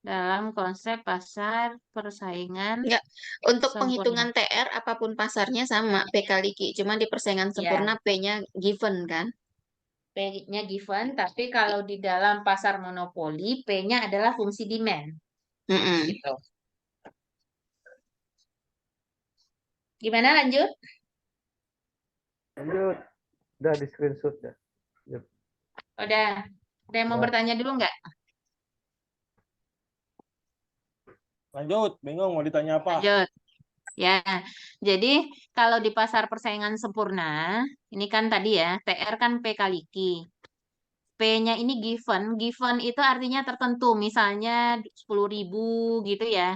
Dalam konsep pasar persaingan Enggak, untuk sempurna. penghitungan TR apapun pasarnya sama P kali Q, cuma di persaingan sempurna P-nya given kan? P-nya given, tapi kalau di dalam pasar monopoli, P-nya adalah fungsi demand. Gitu. Gimana lanjut? lanjut. Udah di screenshot ya. Udah. Ada yang mau Ya. bertanya dulu nggak? Lanjut, bingung mau ditanya apa? Lanjut. Ya, jadi kalau di pasar persaingan sempurna, ini kan tadi ya, TR kan P kali Q. P-nya ini given. Given itu artinya tertentu, misalnya 10.000 gitu ya.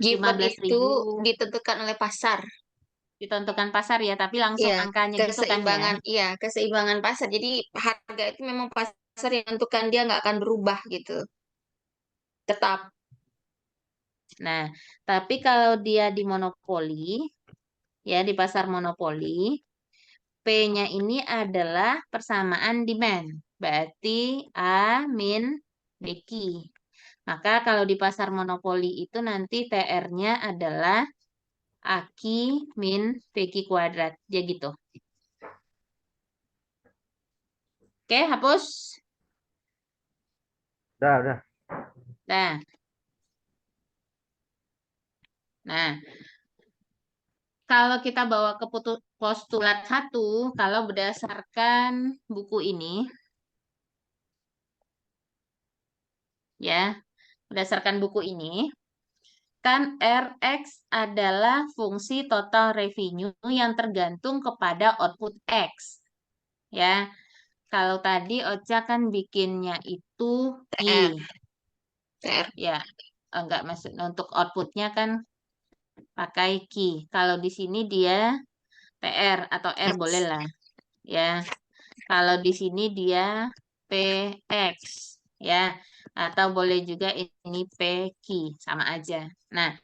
Given 15.000. itu ditentukan oleh pasar. ditentukan pasar ya, tapi langsung Iya, angkanya gitu kan ya. keseimbangan, iya, keseimbangan pasar. Jadi harga itu memang pasar yang menentukan, dia nggak akan berubah gitu. Tetap. Nah, tapi kalau dia di monopoli, ya di pasar monopoli, P-nya ini adalah persamaan demand. Berarti A min BQ. Maka kalau di pasar monopoli itu nanti TR-nya adalah AQ min PQ kuadrat. Ya gitu. Oke, hapus. Udah. Nah. Nah, kalau kita bawa ke postulat 1, kalau berdasarkan buku ini, ya, berdasarkan buku ini, kan RX adalah fungsi total revenue yang tergantung kepada output X. Ya, kalau tadi Ocha kan bikinnya itu Y. TR. Ya, enggak maksud untuk outputnya kan pakai Q. Kalau di sini dia TR atau R boleh lah. Ya, kalau di sini dia PX. Ya, atau boleh juga ini PQ, sama aja. Nah,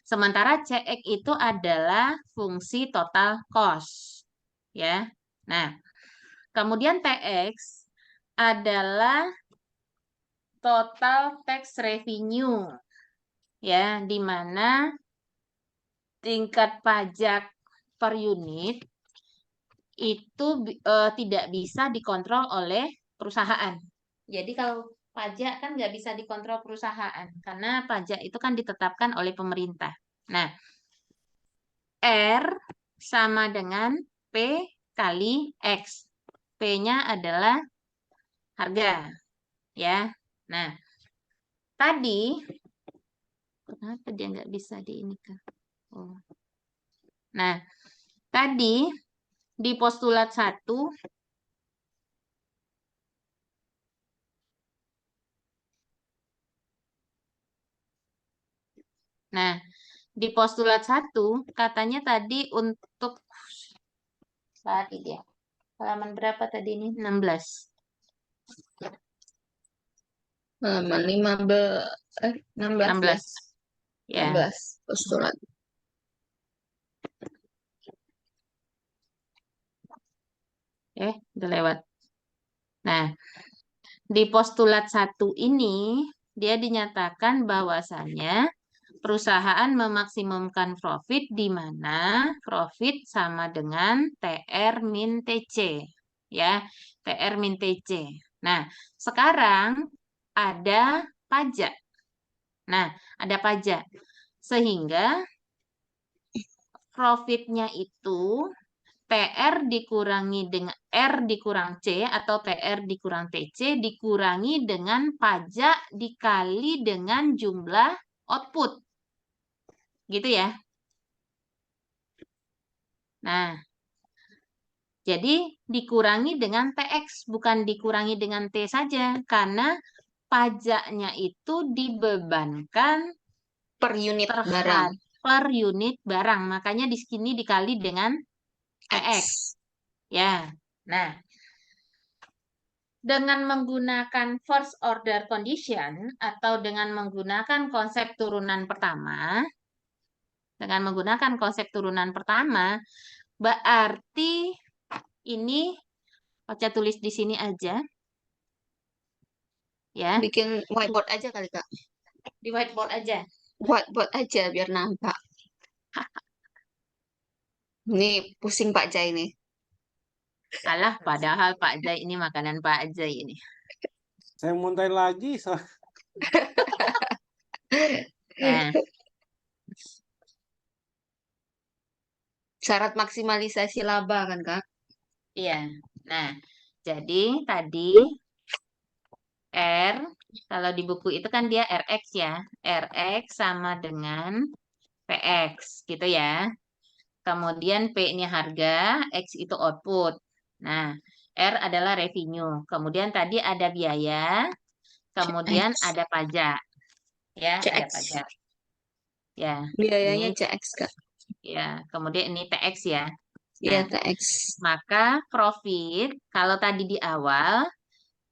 sementara CX itu adalah fungsi total cost. Ya. Nah, kemudian TX adalah total tax revenue. Ya, di mana tingkat pajak per unit itu tidak bisa dikontrol oleh perusahaan. Jadi kalau pajak kan nggak bisa dikontrol perusahaan karena pajak itu kan ditetapkan oleh pemerintah. Nah, R sama dengan P kali X. P-nya adalah harga. Ya. Nah, tadi kenapa dia nggak bisa di ini kan? Oh. Nah, tadi di postulat 1 Nah, di postulat 1 katanya tadi untuk saat ini ya. Halaman berapa tadi ini? 16. Halaman 16 ya. 16. Ya. 16 postulat. Udah lewat. Nah, di postulat 1 ini dia dinyatakan bahwasannya perusahaan memaksimumkan profit di mana profit sama dengan TR min TC. Ya, TR min TC. Nah, sekarang ada pajak. Nah, ada pajak. Sehingga profitnya itu TR dikurangi dengan R dikurang C atau TR dikurang TC dikurangi dengan pajak dikali dengan jumlah output. Gitu ya. Nah, jadi dikurangi dengan TX, bukan dikurangi dengan T saja. Karena pajaknya itu dibebankan Per unit barang. per unit barang. Makanya di sini dikali dengan TX. Ya, nah, dengan menggunakan first order condition atau dengan menggunakan konsep turunan pertama, berarti ini Ocha tulis di sini aja, ya. Bikin whiteboard aja kali, Kak. Di whiteboard aja. Whiteboard aja biar nampak. Ini pusing Pak Jai nih. Alah, padahal Pak Jai ini makanan Pak Jai ini. Saya muntahin lagi. Nah, Syarat maksimalisasi laba kan, Kak? iya. Nah, jadi tadi R, kalau di buku itu kan dia RX ya. RX sama dengan PX, gitu ya. Kemudian P-nya harga, X itu output. Nah, R adalah revenue. Kemudian tadi ada biaya, kemudian CX. ada pajak. Ya, ada CX. pajak. Ya, Biayanya ini CX, Kak. Ya, kemudian ini TX ya. Ya, Nah, TX. maka profit kalau tadi di awal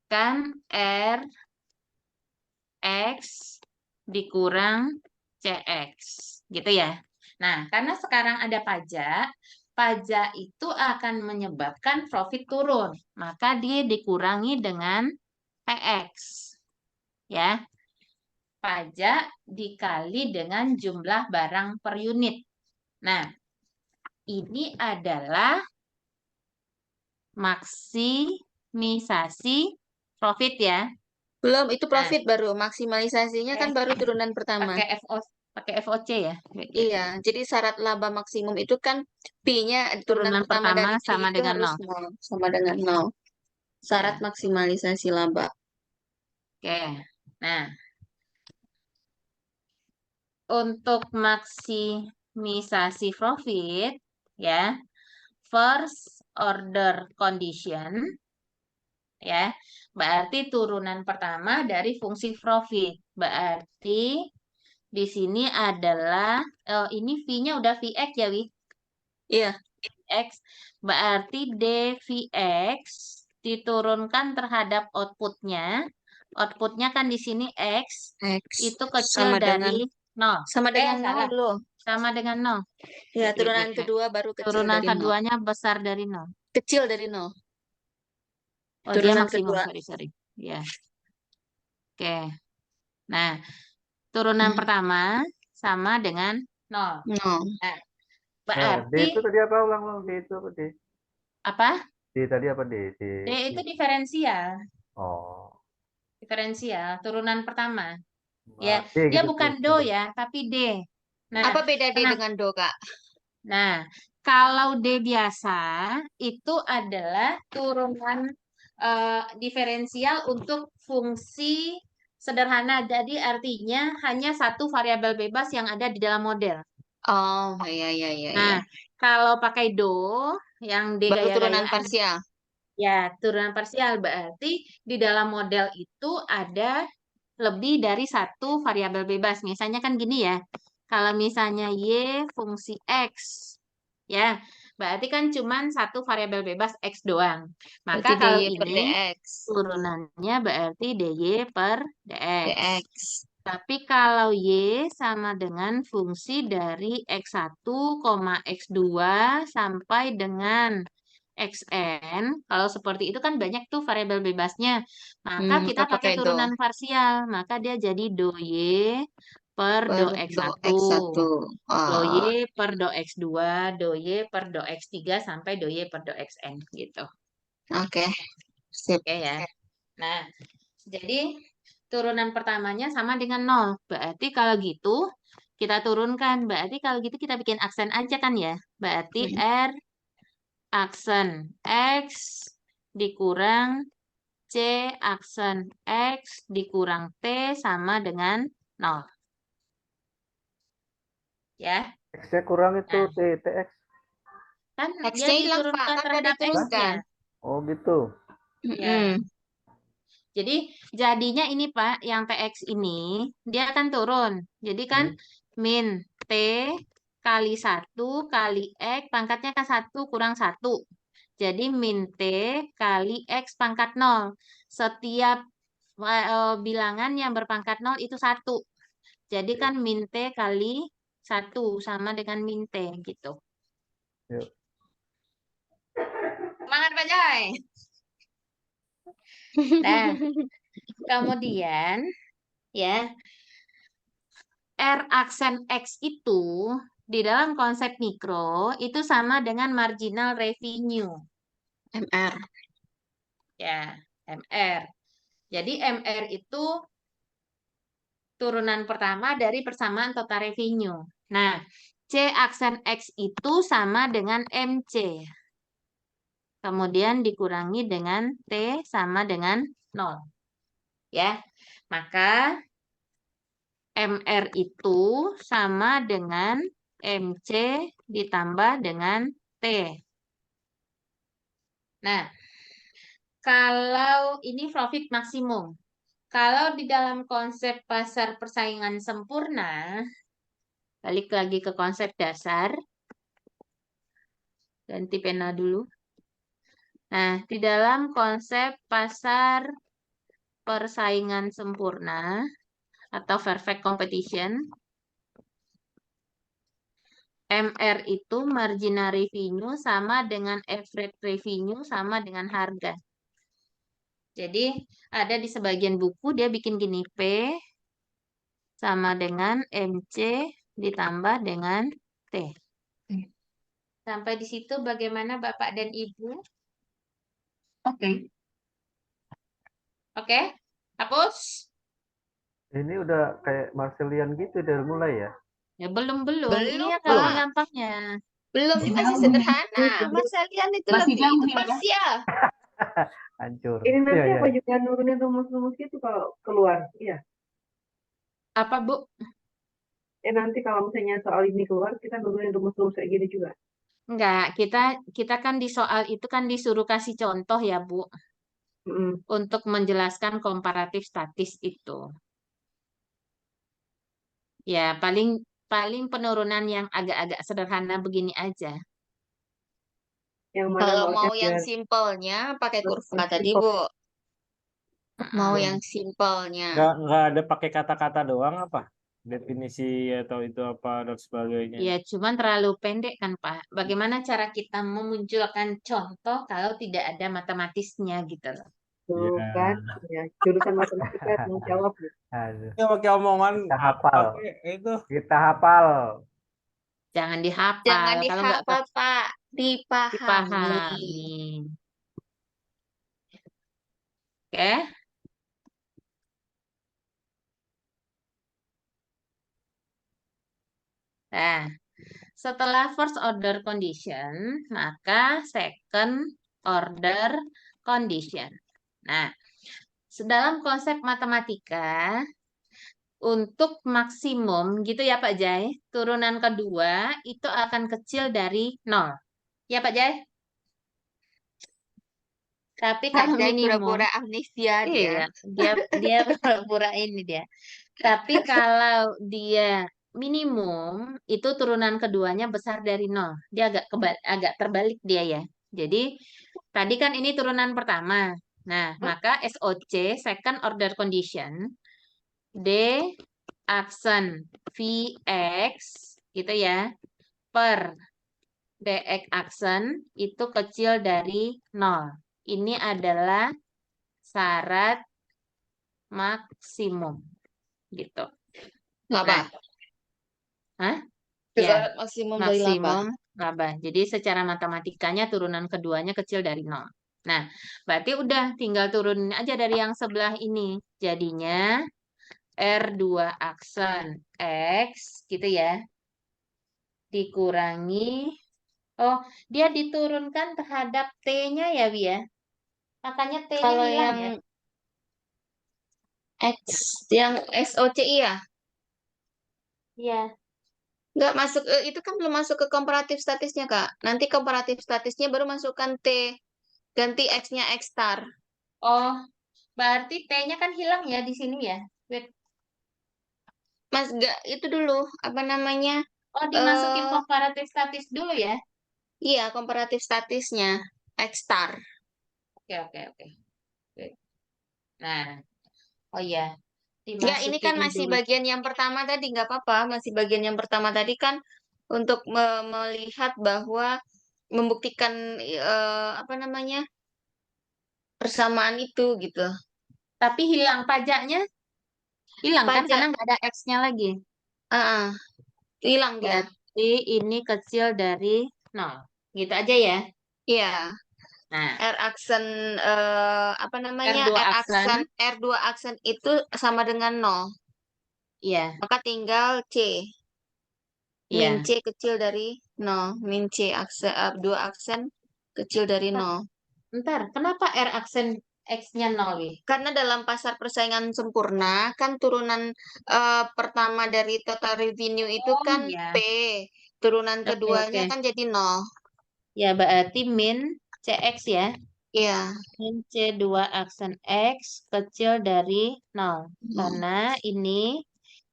kan RX dikurang CX gitu ya. Nah, karena sekarang ada pajak, pajak itu akan menyebabkan profit turun. Maka dia dikurangi dengan PX. Ya. Pajak dikali dengan jumlah barang per unit. Nah, ini adalah maksimisasi profit ya. Belum, itu Nah, profit baru. Maksimalisasinya kan baru turunan pertama. pakai FOC ya. Iya, jadi syarat laba maksimum itu kan P-nya turunan Turunan pertama pertama dari P sama itu dengan harus 0. 0, sama dengan 0. Syarat Ya. maksimalisasi laba. Oke. Nah, untuk maksimisasi profit ya, first order condition ya, berarti turunan pertama dari fungsi profit. Berarti di sini adalah ini V-nya udah VX ya, Wi? Iya, X berarti dVX diturunkan terhadap outputnya. Outputnya kan di sini X X itu kecil sama dengan dari 0. sama dengan 0 Salah. loh. Sama dengan 0. Ya, Wait. turunan kedua baru kecil Turunan dari 0. keduanya besar dari 0. Kecil dari 0. Oh, dia Turunan maksimum. kedua. Sorry. Ya. Oke. Nah, turunan pertama sama dengan 0. 0. Nah, Nah, D berarti itu tadi apa? Ulang-ulang. D itu apa? D. apa? D tadi apa? D. D. D itu diferensial. Oh. Diferensial, turunan pertama. Nah, Ya, D dia gitu. bukan do ya, tapi D. Nah, Apa beda D kenapa? dengan do, Kak? Nah, kalau D biasa itu adalah turunan diferensial untuk fungsi sederhana. Jadi artinya hanya satu variabel bebas yang ada di dalam model. Oh, iya. Nah, kalau pakai do yang D Baru turunan gaya-gayaan, parsial. ya turunan parsial berarti di dalam model itu ada lebih dari satu variabel bebas. Misalnya kan gini ya, kalau misalnya Y fungsi X, ya, berarti kan cuma satu variabel bebas X doang. Berarti Maka kalau DY per ini DX. turunannya berarti DY per DX. DX. Tapi kalau Y sama dengan fungsi dari X1, X2 sampai dengan XN, kalau seperti itu kan banyak tuh variabel bebasnya. Maka kita Maka pakai pakai do. turunan parsial. Maka dia jadi do Y per do Per do X1. X1. Do Oh, Y per do X2, do Y per do X3, sampai do Y per do XN gitu. oke. Sip. Oke ya. Nah, jadi turunan pertamanya sama dengan 0. Berarti kalau gitu kita turunkan. Berarti kalau gitu kita bikin aksen aja kan ya. Berarti R aksen X dikurang C aksen X dikurang T sama dengan 0. Ya. X-nya kurang itu Nah. T, TX. Kan dia X-nya hilang, Pak. diturunkan Kan udah terhadap diturunkan. X-nya. Oh gitu. Ya. Jadi jadinya ini Pak, yang TX ini dia akan turun. Jadi kan min T kali 1 kali X pangkatnya kan 1 kurang 1. Jadi min T kali X pangkat 0. Setiap bilangan yang berpangkat 0 itu 1. Jadi kan min T kali 1 sama dengan min T gitu. Yuk. Semangat Pak Joy. Nah, kemudian ya R aksen X itu di dalam konsep mikro itu sama dengan marginal revenue. MR. Ya, MR. Jadi MR itu turunan pertama dari persamaan total revenue. Nah, C aksen X itu sama dengan MC. Kemudian dikurangi dengan T sama dengan 0. Ya, maka MR itu sama dengan MC ditambah dengan T. Nah, kalau ini profit maksimum. Kalau di dalam konsep pasar persaingan sempurna, balik lagi ke konsep dasar, Ganti pena dulu. Nah, di dalam konsep pasar persaingan sempurna atau perfect competition, MR itu marginal revenue sama dengan average revenue sama dengan harga. Jadi ada di sebagian buku dia bikin gini, P sama dengan MC ditambah dengan T. Sampai di situ bagaimana Bapak dan Ibu? Oke. Oke? Hapus? Ini udah kayak Marselian gitu dari mulai ya. Ya belum. Ini Belum, yang gampang Pak. gampangnya. Belum, ini masih Jauh. sederhana. Mas Alian itu Masih lebih jauh itu ya, Pak? parsial. Hancur. Ini nanti Iya, iya. apa juga nurunin rumus-rumus gitu kalau keluar? Iya. Apa, Bu? Nanti kalau misalnya soal ini keluar, kita nurunin rumus-rumus kayak gini juga. Enggak, kita kan di soal itu kan disuruh kasih contoh ya, Bu, Mm-mm. untuk menjelaskan komparatif statis itu. Ya, paling penurunan yang agak-agak sederhana begini aja. Yang mana Kalau maunya mau yang biar simpelnya pakai kurva yang tadi, simple. Bu. Mau Mm-mm. yang simpelnya. Nggak ada pakai kata-kata doang apa? Definisi atau itu apa dan sebagainya. Ya, cuman terlalu pendek kan, Pak. Bagaimana cara kita memunculkan contoh kalau tidak ada matematisnya gitu loh. Tuh Iya. kan, ya, jurusan matematika mau jawab gitu. Aduh. Ya pakai omongan Kita hafal. apa itu? Kita hafal. Jangan dihafal. Jangan Kalau nggak dihafal, Pak. Dipahami. dipahami. Oke? Nah, setelah first order condition, maka second order condition. Nah, dalam konsep matematika, untuk maksimum gitu ya Pak Jai, turunan kedua itu akan kecil dari 0. Ya Pak Jai? Tapi kalau Pak Jai minimum, pura-pura amnesia dia. iya, dia pura-pura ini dia. Tapi kalau dia minimum, itu turunan keduanya besar dari 0. Dia agak terbalik dia ya. Jadi, tadi kan ini turunan pertama. Nah, maka SOC, second order condition, D aksen VX, gitu ya, per DX aksen itu kecil dari 0. Ini adalah syarat maksimum. Gitu. Laba. Hah? Syarat maksimum dari laba. Maksimum laba. Jadi secara matematikanya turunan keduanya kecil dari 0. Nah, berarti udah tinggal turunin aja dari yang sebelah ini. Jadinya R2 aksen X gitu ya. Dikurangi. Oh, dia diturunkan terhadap T-nya ya, Wi ya? Makanya T-nya Kalau hilang yang ya? X, yang SOCI ya? Iya. Nggak masuk, itu kan belum masuk ke komparatif statisnya, Kak. Nanti komparatif statisnya baru masukkan T. Ganti X-nya X star. Oh, berarti T-nya kan hilang ya di sini ya? Wait. Mas, nggak, itu dulu. Apa namanya? Oh, dimasukin Eh, komparatif statis dulu ya? Iya, komparatif statisnya. X star. Oke. Wait. Nah, oh iya. Nggak, ini kan Dimasukin masih dulu. bagian yang pertama tadi. Nggak apa-apa. Masih bagian yang pertama tadi kan untuk melihat bahwa membuktikan apa namanya? Persamaan itu gitu. Tapi hilang pajaknya? Hilang kan? Pajak, Karena nggak ada X-nya lagi. hilang dia. Berarti ini kecil dari 0. Gitu aja ya? Iya. Nah, R aksen apa namanya? R2 aksen. R2 aksen itu sama dengan 0. Iya. Maka tinggal C. Iya. Min C kecil dari 0. Min C aksen 2 aksen kecil dari 0. Bentar, kenapa R aksen X-nya 0, Wi? Karena dalam pasar persaingan sempurna kan turunan pertama dari total revenue itu Oh, kan iya. P. Turunan Oke. keduanya kan jadi 0. Ya, berarti min CX ya. Iya. Min C2 aksen X kecil dari 0. Karena ini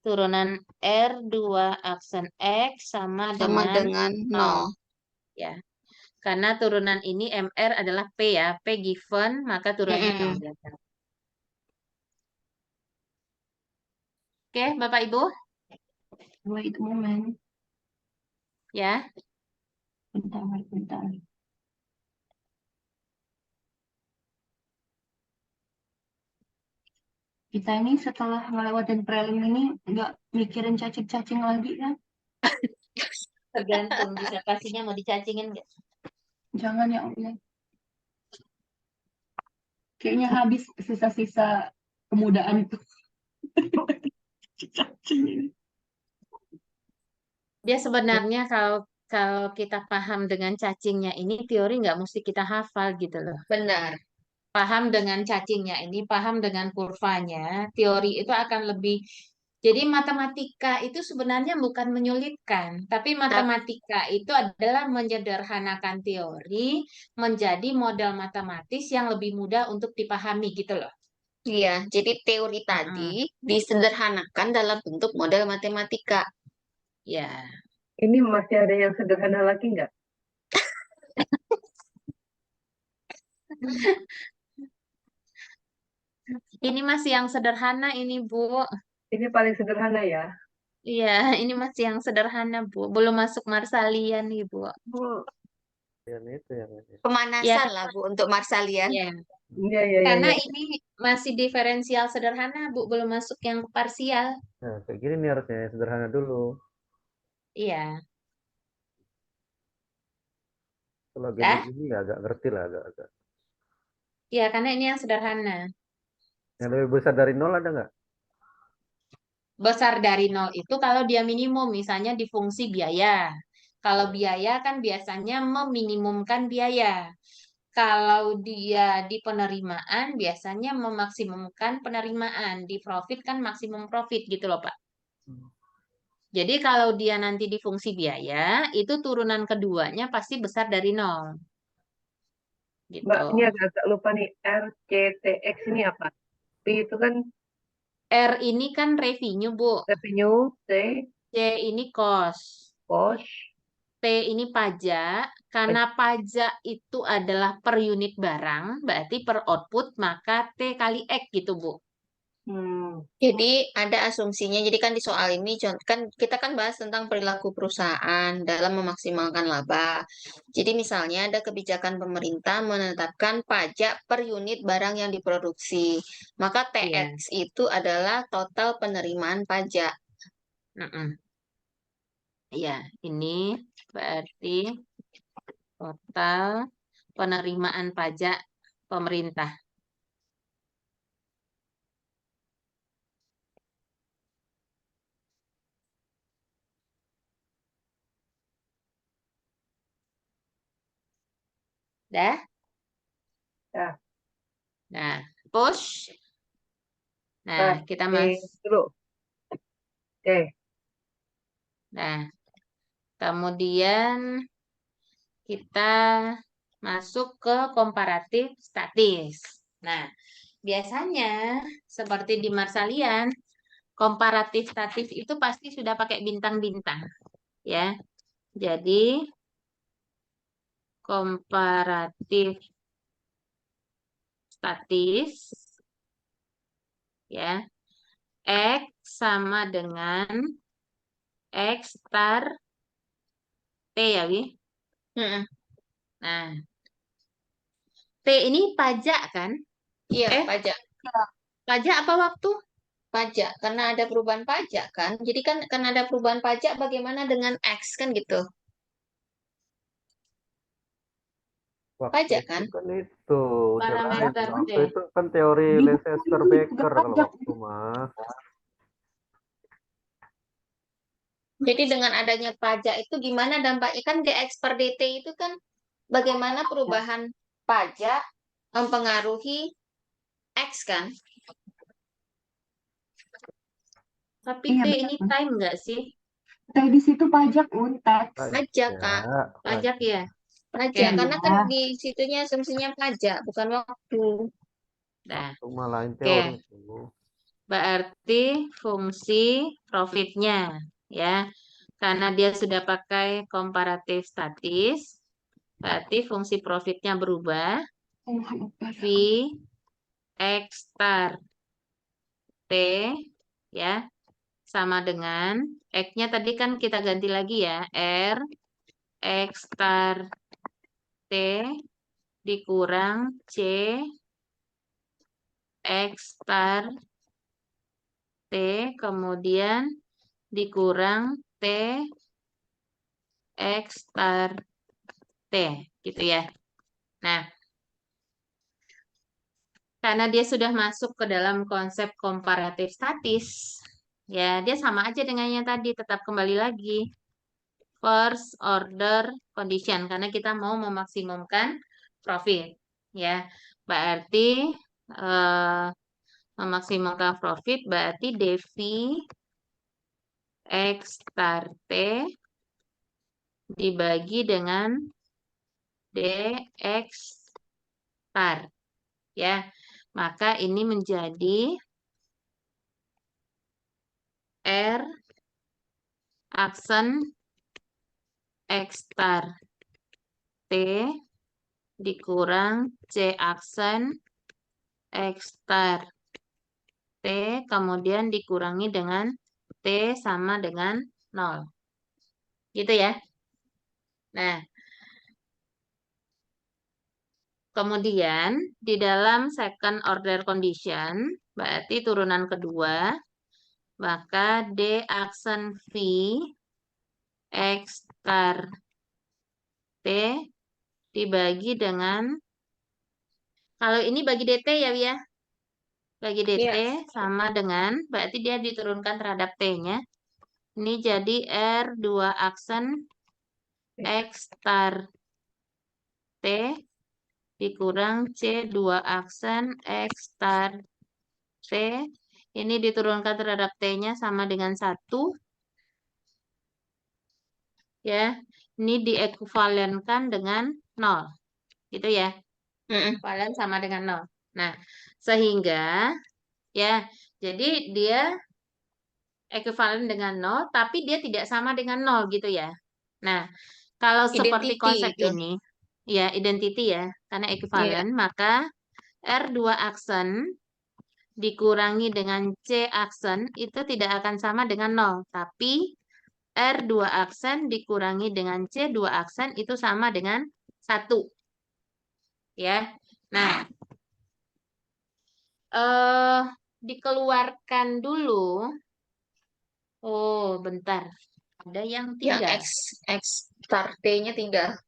turunan R2 aksen X sama Sama dengan 0. Ya. Karena turunan ini MR adalah P ya. P given, maka turunannya Mm-mm. kemudian. Oke, Bapak Ibu, Wait a moment. ya. Bentar. Kita ini setelah ngelewatin prelim ini nggak mikirin cacing-cacing lagi kan? Tergantung disertasinya mau dicacingin nggak? Jangan ya Allah. Kayaknya habis sisa-sisa kemudaan itu. Cacing ini. Dia sebenarnya kalau kita paham dengan cacingnya ini teori nggak mesti kita hafal gitu loh. Benar. Paham dengan cacingnya ini, paham dengan kurvanya, teori itu akan lebih. Jadi matematika itu sebenarnya bukan menyulitkan, tapi matematika itu adalah menyederhanakan teori menjadi model matematis yang lebih mudah untuk dipahami gitu loh. Iya, jadi teori tadi disederhanakan dalam bentuk model matematika. Ya, Ini masih ada yang sederhana lagi nggak? ini masih yang sederhana ini Bu. Ini paling sederhana ya. Iya, ini masih yang sederhana Bu. Belum masuk Marsalian nih Bu. Yang itu yang ini. Pemanasan lah Bu untuk Marsalian. Ya, Iya, iya, iya. karena iya. ini masih diferensial sederhana Bu, belum masuk yang parsial. Nah, kayak gini nih harusnya yang sederhana dulu. Iya. Kalau Dah? gini agak ngerti lah agak. Iya, karena ini yang sederhana. Yang lebih besar dari nol ada nggak? Besar dari nol itu kalau dia minimum, misalnya di fungsi biaya. Kalau biaya kan biasanya meminimumkan biaya. Kalau dia di penerimaan, biasanya memaksimumkan penerimaan. Di profit kan maksimum profit gitu loh, Pak. Jadi kalau dia nanti di fungsi biaya, itu turunan keduanya pasti besar dari nol. Gitu. Mbak, ini agak lupa nih. RCTX ini apa? P itu kan R ini kan revenue, Bu. revenue, T, C ini cost. cost, T ini pajak. Karena pajak itu adalah per unit barang, berarti per output, maka T kali X gitu, Bu. Jadi ada asumsinya. Jadi kan di soal ini kan kita kan bahas tentang perilaku perusahaan dalam memaksimalkan laba. Jadi misalnya ada kebijakan pemerintah menetapkan pajak per unit barang yang diproduksi. Maka Iya. TX itu adalah total penerimaan pajak. Iya, ini berarti total penerimaan pajak pemerintah. Dah? Ya. Nah, push. Nah, kita dulu. Oke. Nah, kemudian kita masuk ke komparatif statis. Nah, biasanya seperti di Marsalian, komparatif statis itu pasti sudah pakai bintang-bintang, ya. Jadi komparatif statis, ya, X sama dengan X star T ya, Wi. Nah, T ini pajak kan? Iya, pajak. Pajak apa waktu? Pajak, karena ada perubahan pajak kan. Jadi kan karena ada perubahan pajak, bagaimana dengan X kan gitu? Waktu Pajak itu kan? itu udah lain. Parameter T. Waktu itu kan teori Leicester-Becker kalau waktu mah. Jadi dengan adanya pajak itu gimana dampaknya kan DX per DT itu kan bagaimana perubahan pajak mempengaruhi X kan? Tapi Iya, T betul. ini time nggak sih? Tadi di situ pajak tax. Pajak Kak. Pajak ya? Pajak Iya. karena kan di situnya asumsinya pajak bukan waktu. Nah, Itu mah lain oke. teori itu. Berarti fungsi profitnya, ya. Karena dia sudah pakai komparatif statis, Berarti fungsi profitnya berubah. V X star T ya sama dengan X-nya tadi kan kita ganti lagi ya. R X star T dikurang C X star T kemudian dikurang T X star T gitu ya. Nah, karena dia sudah masuk ke dalam konsep komparatif statis, ya dia sama aja dengan yang tadi, tetap kembali lagi first order condition karena kita mau memaksimumkan profit, ya. Berarti memaksimumkan profit berarti DV X star T dibagi dengan DX star, ya. Maka ini menjadi R aksen X star T dikurang C aksen X star T kemudian dikurangi dengan T sama dengan 0. Gitu ya. Nah, kemudian di dalam second order condition, berarti turunan kedua, maka D aksen V X star T dibagi dengan, kalau ini bagi DT ya, ya. Bagi DT sama dengan, berarti dia diturunkan terhadap T-nya. Ini jadi R2 aksen X star T dikurang C2 aksen X star T. Ini diturunkan terhadap T-nya sama dengan 1. Ya, ini diekuivalenkan dengan 0. Gitu ya. Ekuivalen sama dengan 0. Nah, sehingga ya, jadi dia ekuivalen dengan 0, tapi dia tidak sama dengan 0 gitu ya. Nah, kalau seperti Identity konsep itu. ini, ya identity ya, karena ekuivalen, maka R2 aksen dikurangi dengan C aksen itu tidak akan sama dengan 0, tapi R2 aksen dikurangi dengan C2 aksen itu sama dengan 1. Ya. Nah, dikeluarkan dulu. Oh, bentar. Ada yang Yang tinggal. X star T-nya tinggal.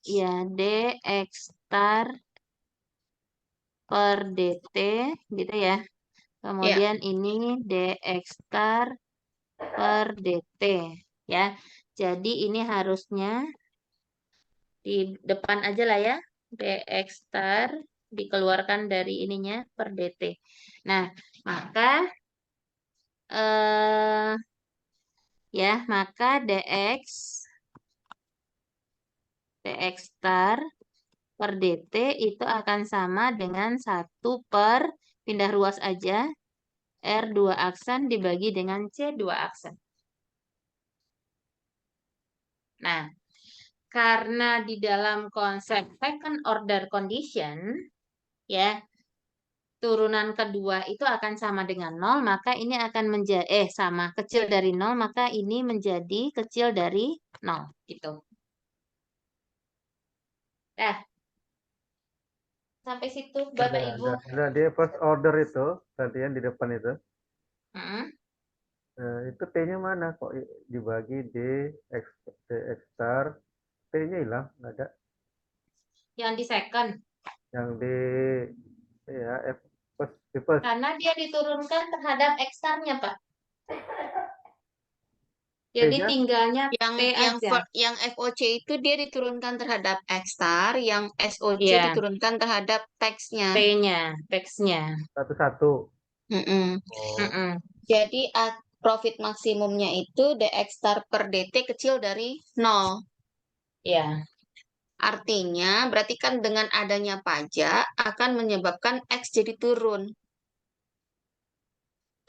Ya, DX star per DT gitu ya. Kemudian ini DX star per DT ya. Jadi ini harusnya di depan aja lah ya. DX star dikeluarkan dari ininya per DT. Nah, maka maka DX star per DT itu akan sama dengan 1 per pindah ruas aja R2 aksen dibagi dengan C2 aksen. Nah, karena di dalam konsep second order condition, ya, turunan kedua itu akan sama dengan 0, maka ini akan menjadi, sama, kecil dari 0, maka ini menjadi kecil dari 0, gitu. Sampai situ, Bapak Ibu. Ada dia first order itu, tadi yang di depan itu. Itu T-nya mana? Kok dibagi DX star, T-nya hilang, nggak ada. Yang di second. Yang di first. Karena dia diturunkan terhadap X star-nya, Pak. Jadi tinggalnya T aja. Yang FOC itu dia diturunkan terhadap X star, yang SOC Iya. diturunkan terhadap teksnya. T-nya, teksnya. Satu-satu. Jadi profit maksimumnya itu DX star per DT kecil dari 0. Ya. Artinya berarti kan dengan adanya pajak akan menyebabkan X jadi turun.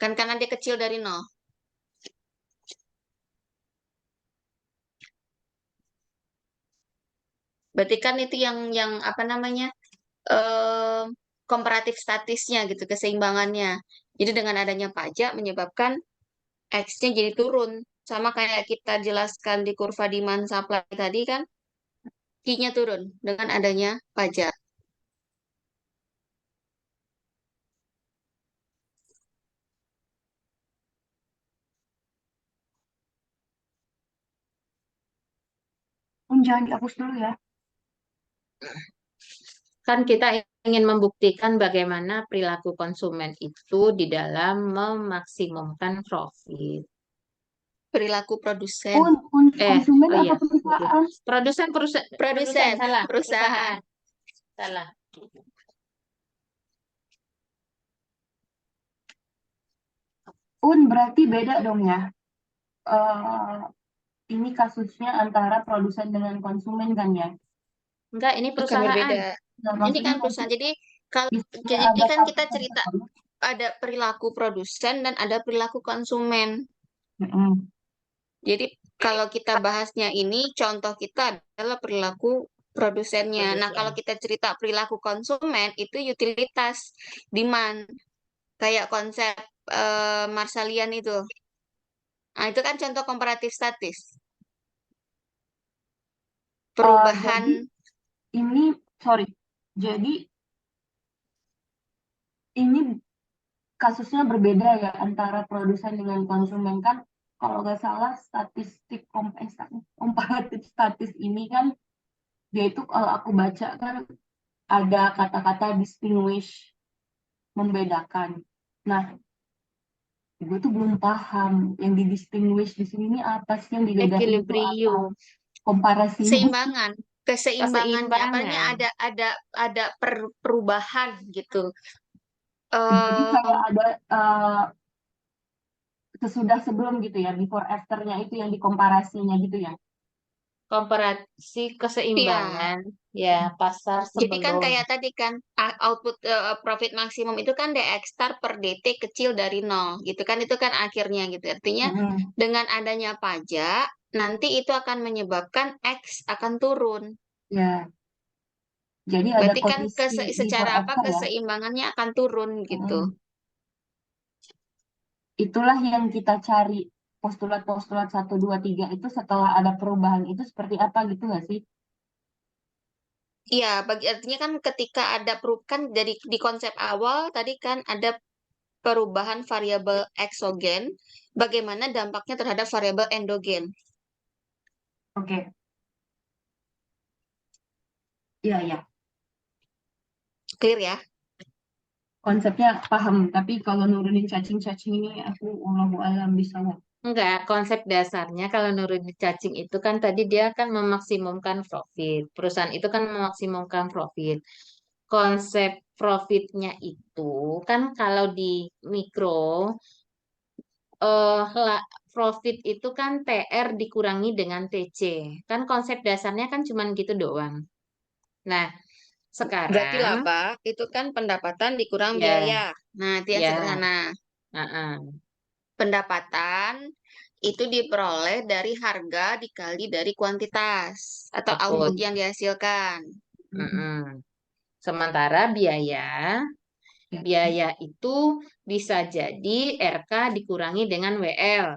Kan karena dia kecil dari 0. Berarti kan itu yang apa namanya? eh Komparatif statisnya gitu, keseimbangannya. Jadi dengan adanya pajak menyebabkan X-nya jadi turun. Sama kayak kita jelaskan di kurva demand supply tadi kan, Q-nya turun dengan adanya pajak. Jangan dihapus dulu ya. Kan kita ingin membuktikan bagaimana perilaku konsumen itu di dalam memaksimumkan profit. Perilaku produsen. Konsumen Oh iya, atau perusahaan? produsen, salah, Perusahaan. salah. Berarti beda dong ya. Ini kasusnya antara produsen dengan konsumen kan ya? Enggak, ini Akan perusahaan. berbeda. Nah, Ini maksudnya kan perusahaan. Jadi kalau misalnya jadi ada kan satu kita cerita konsumen. ada perilaku produsen dan ada perilaku konsumen. Mm-mm. Jadi kalau kita bahasnya ini, contoh kita adalah perilaku produsennya. Nah, kalau kita cerita perilaku konsumen, itu utilitas, demand. Kayak konsep Marsalian itu. Nah, itu kan contoh komparatif statis. Perubahan, Ini, sorry. Jadi, ini kasusnya berbeda ya antara produsen dengan konsumen kan. Kalau nggak salah statistik komparatif statis ini kan dia itu kalau aku baca kan ada kata-kata distinguish, membedakan. Nah, gue tuh belum paham yang di distinguish di sini ini apa sih yang dibedain itu apa? Equilibrium. Komparasinya. keseimbangan, keseimbangannya. Apalagi Keseimbangan. ada perubahan gitu. Jadi Eh, kayak ada sesudah sebelum gitu ya, before afternya itu yang dikomparasinya gitu ya. Komparasi keseimbangan. Ya, pasar Jadi kan sebelum. kayak tadi kan output profit maksimum itu kan DX star per DT kecil dari 0 gitu kan, itu kan akhirnya gitu. Artinya dengan adanya pajak nanti itu akan menyebabkan X akan turun. Ya. Jadi ada Berarti kan kondisi secara before apa after ya. keseimbangannya akan turun gitu. Itulah yang kita cari, postulat-postulat 1, 2, 3 itu setelah ada perubahan itu seperti apa gitu nggak sih? Iya, artinya kan ketika ada kan dari di konsep awal tadi kan ada perubahan variabel eksogen, bagaimana dampaknya terhadap variabel endogen. Oke. Iya, ya. Clear ya? Konsepnya paham, tapi kalau nurunin cacing-cacing ini aku Allahu alam bisa nggak? Enggak, konsep dasarnya kalau nurunin cacing itu kan tadi dia akan memaksimumkan profit. Perusahaan itu kan memaksimumkan profit. Konsep profitnya itu kan kalau di mikro, profit itu kan TR dikurangi dengan TC. Kan konsep dasarnya kan cuman gitu doang. Nah, Berarti sekarang laba itu kan pendapatan dikurang ya, biaya. Nah, itu yang ya, sederhana. uh-uh. Pendapatan itu diperoleh dari harga dikali dari kuantitas atau output Output. yang dihasilkan. Mm-mm. Sementara biaya itu bisa jadi RK dikurangi dengan WL.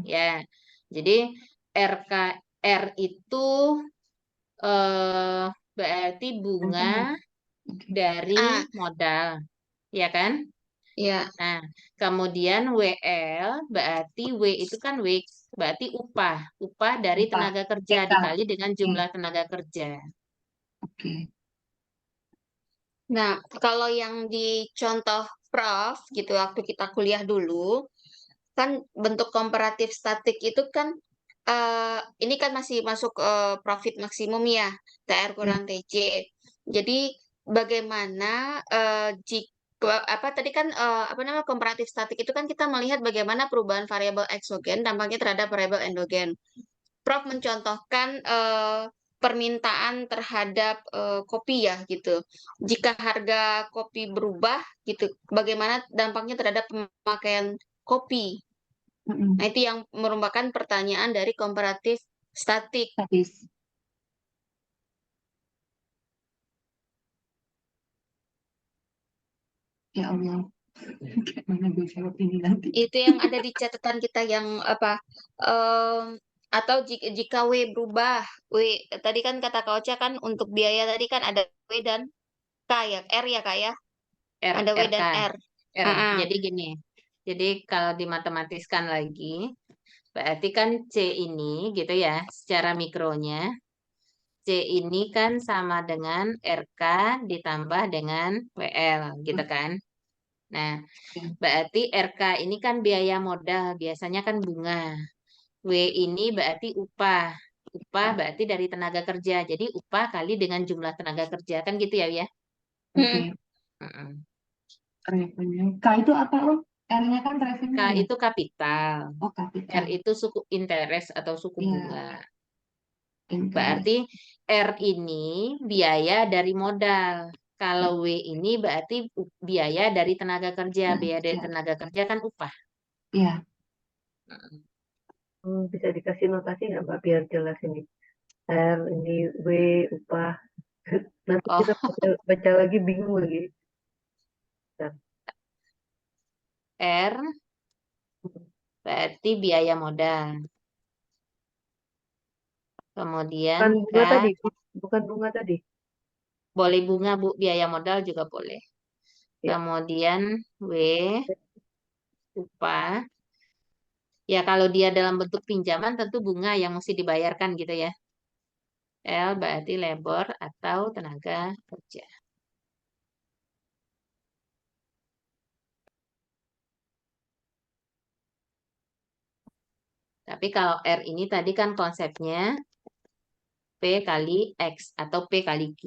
Ya, jadi RK R itu berarti bunga dari modal, ya kan? Ya, Nah, kemudian WL berarti W itu kan berarti upah dari tenaga kerja dikali dengan jumlah tenaga kerja. Oke. nah kalau yang di contoh Prof gitu waktu kita kuliah dulu, kan bentuk komparatif statik itu kan ini kan masih masuk profit maksimum ya, TR kurang TC. Jadi bagaimana jika apa tadi kan apa namanya komparatif statik itu kan kita melihat bagaimana perubahan variabel eksogen dampaknya terhadap variabel endogen. Prof mencontohkan permintaan terhadap kopi ya gitu. Jika harga kopi berubah gitu, bagaimana dampaknya terhadap pemakaian kopi? Nah, itu yang merupakan pertanyaan dari komparatif statik. Ya Allah, kayak mana gue jawab ini nanti? Itu yang ada di catatan kita yang apa? Atau jika W berubah, tadi kan kata Kak Ocha kan untuk biaya tadi kan ada W dan K ya, R ya Kak ya? Ada W RK. dan R. R. Ah, Jadi gini. Jadi kalau dimatematiskan lagi, berarti kan C ini gitu ya, secara mikronya, C ini kan sama dengan RK ditambah dengan WL gitu kan. Nah, berarti RK ini kan biaya modal, biasanya kan bunga. W ini berarti upah. Upah berarti dari tenaga kerja. Jadi upah kali dengan jumlah tenaga kerja. Kan gitu ya, ya? Oke, Mm-mm. revenue. K itu apa, Om? R-nya kan K revenue ya? itu kapital. Oh, R kapital. itu suku interest atau suku Iya, bunga. interest. Berarti R ini biaya dari modal. Kalau W ini berarti biaya dari tenaga kerja. Biaya dari Ya, tenaga kerja kan upah. iya. Bisa dikasih notasi nggak Mbak biar jelas ini. R ini W upah. Nanti Oh, kita baca lagi bingung lagi. Bentar. R berarti biaya modal. Kemudian Bukan K, bunga tadi, bukan bunga tadi. boleh bunga, Bu, biaya modal juga boleh. Ya. Kemudian W, upah. Ya, kalau dia dalam bentuk pinjaman tentu bunga yang mesti dibayarkan gitu ya. L berarti labor atau tenaga kerja. Tapi kalau R ini tadi kan konsepnya P kali X atau P kali Q.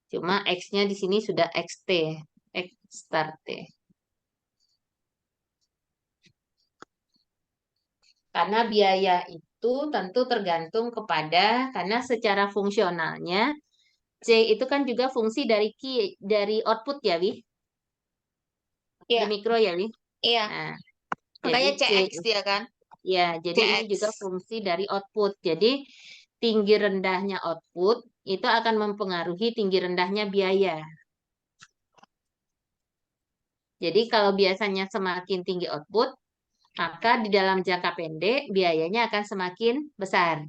Cuma X-nya di sini sudah XT, X start T. Karena biaya itu tentu tergantung kepada, karena secara fungsionalnya, C itu kan juga fungsi dari dari output ya, Wi? Di iya, mikro ya, Wi? iya. Nah, jadi Makanya C, CX dia kan. ya, jadi ini CX. juga fungsi dari output. Jadi tinggi rendahnya output itu akan mempengaruhi tinggi rendahnya biaya. Jadi kalau biasanya semakin tinggi output, maka di dalam jangka pendek biayanya akan semakin besar.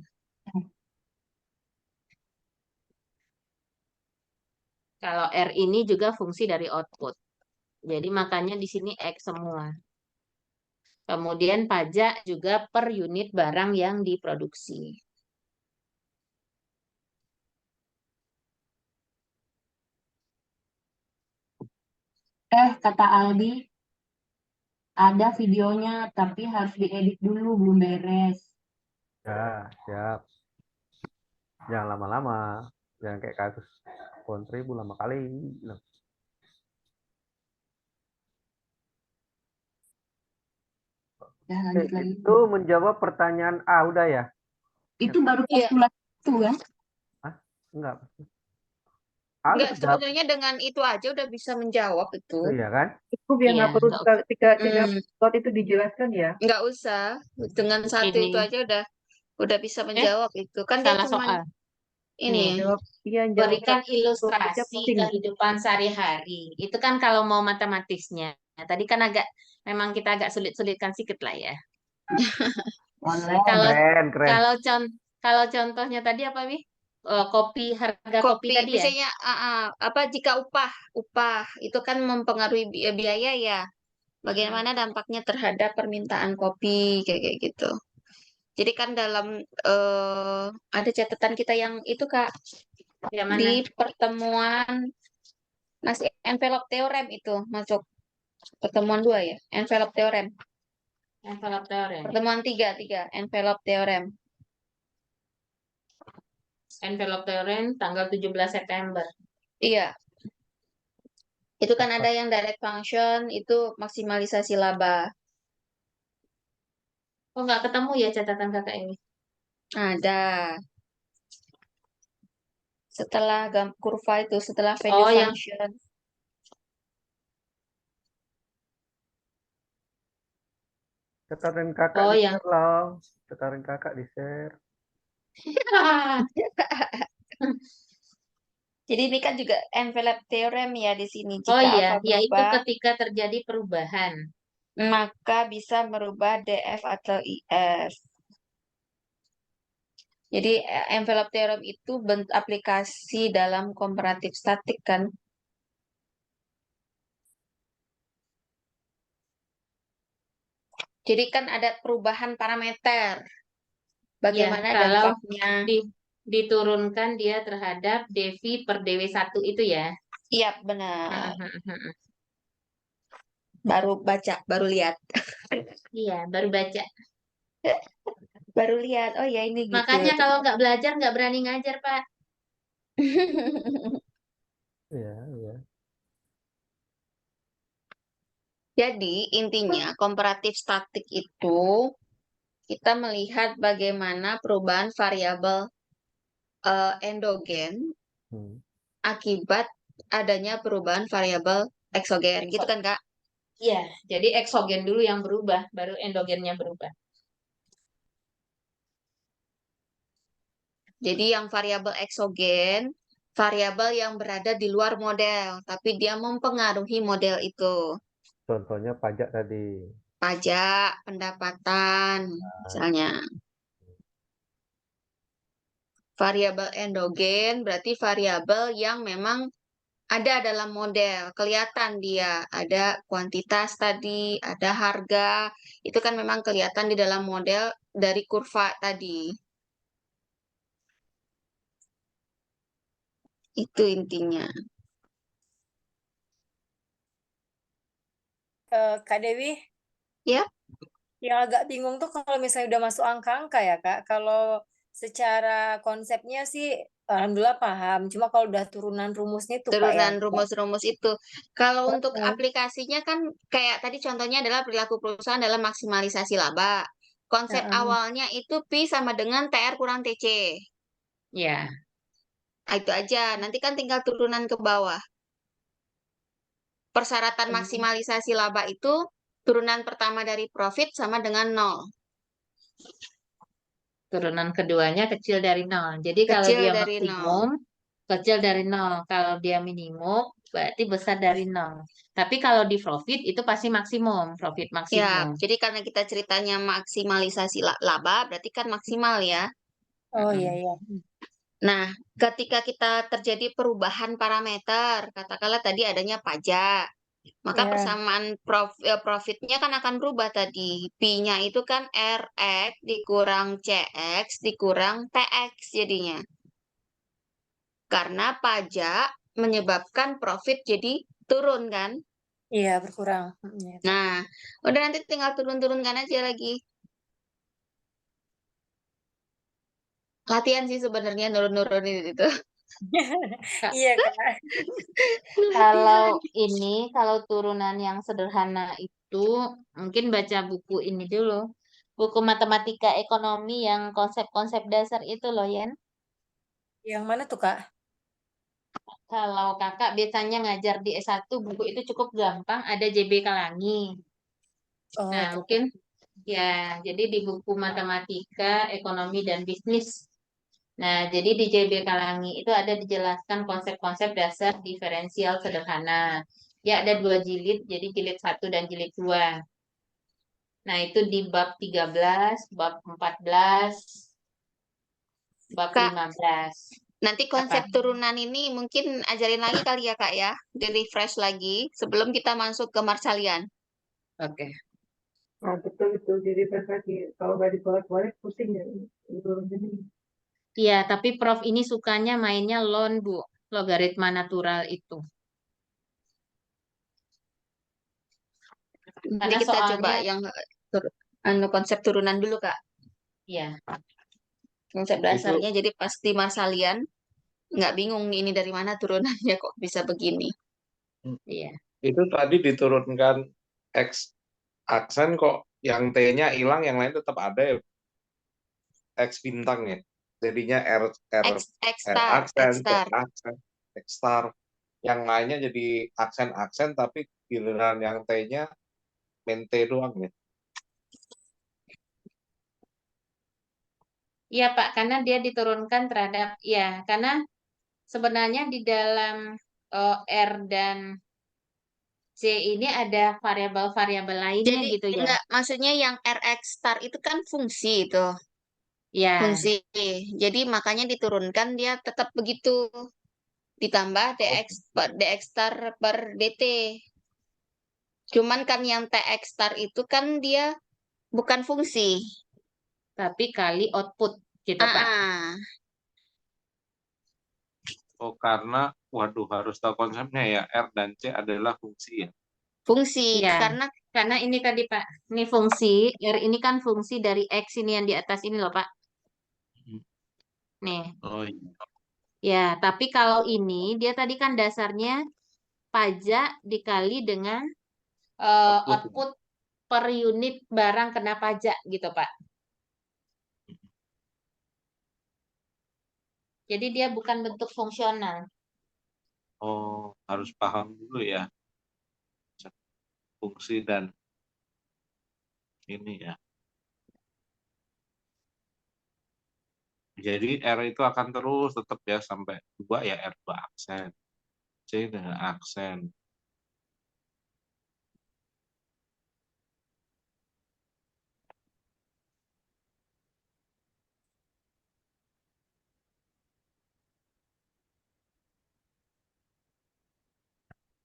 Kalau R ini juga fungsi dari output. Jadi makanya di sini X semua. Kemudian pajak juga per unit barang yang diproduksi. Kata Aldi, ada videonya, tapi harus diedit dulu, belum beres. Ya, siap. Jangan lama-lama. Jangan kayak kasus kontribu lama kali. Ya, lanjut lagi. Itu menjawab pertanyaan A, udah ya? Itu baru Iya. postulat itu kan? Enggak. A Enggak, udah jawab. sebetulnya dengan itu aja udah bisa menjawab itu. Iya kan? Itu biar Iya, nggak perlu nggak usah. tiga Hmm, slot itu dijelaskan ya. nggak usah. Dengan satu Ini itu aja udah bisa menjawab itu. Kan dia salah cuman soal. ini. Jawab, iya jawab Berikan satu aja ilustrasi pusing. kehidupan sehari-hari. Itu kan kalau mau matematisnya. Nah, tadi kan memang kita agak sulit-sulitkan sedikit lah ya. Boleh. Kalau Keren, keren. kalau contohnya tadi apa, Wi? Harga kopi Kopi tadi ya? misalnya apa jika upah itu kan mempengaruhi biaya ya. Bagaimana dampaknya terhadap permintaan kopi kayak gitu. Jadi kan dalam ada catatan kita yang itu Kak Yang mana? di pertemuan masih envelope teorem itu masuk pertemuan 2 ya, envelope teorem. Envelope teorem. Pertemuan 3 envelope teorem. Envelope teorem tanggal 17 September. Iya. Itu kan ada yang direct function itu maksimalisasi laba. Oh, nggak ketemu ya catatan kakak ini? Ada. Setelah kurva itu, setelah value Oh, yang function. Catatan kakak Oh, di yang share loh. Catatan kakak di share. Jadi ini kan juga envelope theorem ya di sini. Oh Jika iya, alfa yaitu berubah, ketika terjadi perubahan. maka bisa merubah DF atau IF. Jadi envelope theorem itu aplikasi dalam komparatif statik kan. Jadi kan ada perubahan parameter. Ya, Bagaimana kalau dampaknya? diturunkan dia terhadap DV per DW1 itu ya. Iya, benar. Hmm. Baru baca, baru lihat. Iya, baru baca. Baru lihat, oh ya ini gitu. Makanya kalau nggak belajar nggak berani ngajar, Pak. Iya, iya. Jadi intinya komparatif statik itu kita melihat bagaimana perubahan variabel endogen Hmm. akibat adanya perubahan variabel eksogen, gitu kan Kak? Iya, jadi eksogen dulu yang berubah, baru endogennya berubah. Jadi yang variabel eksogen, variabel yang berada di luar model, tapi dia mempengaruhi model itu. Contohnya pajak tadi. Pajak, pendapatan, misalnya. Variabel endogen berarti variabel yang memang ada dalam model, kelihatan dia, ada kuantitas tadi, ada harga, itu kan memang kelihatan di dalam model dari kurva tadi. Itu intinya. Kak Dewi, Ya, yang agak bingung tuh kalau misalnya udah masuk angka-angka ya Kak. Kalau secara konsepnya sih alhamdulillah paham. Cuma kalau udah turunan rumusnya tuh Kak yang turunan rumus-rumus itu. Kalau untuk Heeh. aplikasinya kan kayak tadi contohnya adalah perilaku perusahaan dalam maksimalisasi laba. Konsep Heeh. awalnya itu Pi sama dengan TR kurang TC. Ya, Nah, itu aja. Nanti kan tinggal turunan ke bawah. Persyaratan maksimalisasi laba itu turunan pertama dari profit sama dengan 0. turunan keduanya kecil dari 0. Jadi kalau Kecil dia dari 0. maksimum, kecil dari 0. Kalau dia minimum, berarti besar dari 0. Tapi kalau di profit, itu pasti maksimum. Profit Ya, maksimum. jadi karena kita ceritanya maksimalisasi laba, berarti kan maksimal ya. Oh iya iya. Nah, ketika kita terjadi perubahan parameter, katakanlah tadi adanya pajak, maka Ya. persamaan profitnya kan akan berubah tadi. P-nya itu kan RX dikurang CX dikurang TX jadinya. Karena pajak menyebabkan profit jadi turun kan. Iya berkurang. Iya, Kak. Nah, udah nanti tinggal turun-turunkan aja lagi. Latihan sih sebenarnya nurun-nurunin itu. Kak, Iya Kak. kalau kalau turunan yang sederhana itu, mungkin baca buku ini dulu. Buku Matematika Ekonomi yang konsep-konsep dasar itu loh, Yen. Yang mana tuh Kak? Kalau kakak biasanya ngajar di S1, buku itu cukup gampang, ada JB Kalangi. Oh Nah, itu. mungkin ya, jadi di buku Matematika, Ekonomi, dan Bisnis. Nah, jadi di JB Kalangi itu ada dijelaskan konsep-konsep dasar diferensial sederhana. Ya, ada 2 jilid, jadi jilid 1 dan jilid 2. Nah, itu di bab 13, bab 14, bab Kak, 15. nanti Apa? konsep turunan ini mungkin ajarin lagi kali ya Kak ya. Di-refresh lagi sebelum kita masuk ke Marsalian. Oke. Nah, betul itu. Jadi lagi. Kalau nggak dibolak-balik, pusing ya. Iya, tapi Prof ini sukanya mainnya ln, Bu. Logaritma natural itu. Nanti Karena kita coba soalnya, yang konsep turunan dulu Kak. ya, Konsep Itu dasarnya jadi pasti Marsalian nggak bingung ini dari mana turunannya kok bisa begini. iya. itu tadi diturunkan X aksen kok yang T-nya hilang, yang lain tetap ada ya. X bintang ya. Jadinya R X star, aksen, X T star. aksen, X star. Yang lainnya jadi aksen-aksen tapi giliran yang T-nya main T doang ya. Iya, Pak, karena dia diturunkan terhadap, ya, karena sebenarnya di dalam R dan C ini ada variabel-variabel lainnya Jadi gitu ya. enggak, maksudnya yang RX star itu kan fungsi itu, Ya, fungsi. Jadi makanya diturunkan dia tetap begitu, ditambah Oh, DX star per DT. Cuman kan yang TX star itu kan dia bukan fungsi. tapi kali output gitu, Pak. oh, karena, waduh, harus tahu konsepnya ya. R dan C adalah fungsi ya. Fungsi, Iya, karena karena ini tadi Pak, ini fungsi, R ini kan fungsi dari X ini yang di atas ini loh Pak. Nih, Oh iya. ya, tapi kalau ini dia tadi kan dasarnya pajak dikali dengan Output. output per unit barang kena pajak gitu Pak. Jadi dia bukan bentuk fungsional. Oh, harus paham dulu ya. Fungsi dan ini ya. Jadi R itu akan terus tetap ya sampai 2 ya, R2 aksen. C dengan aksen.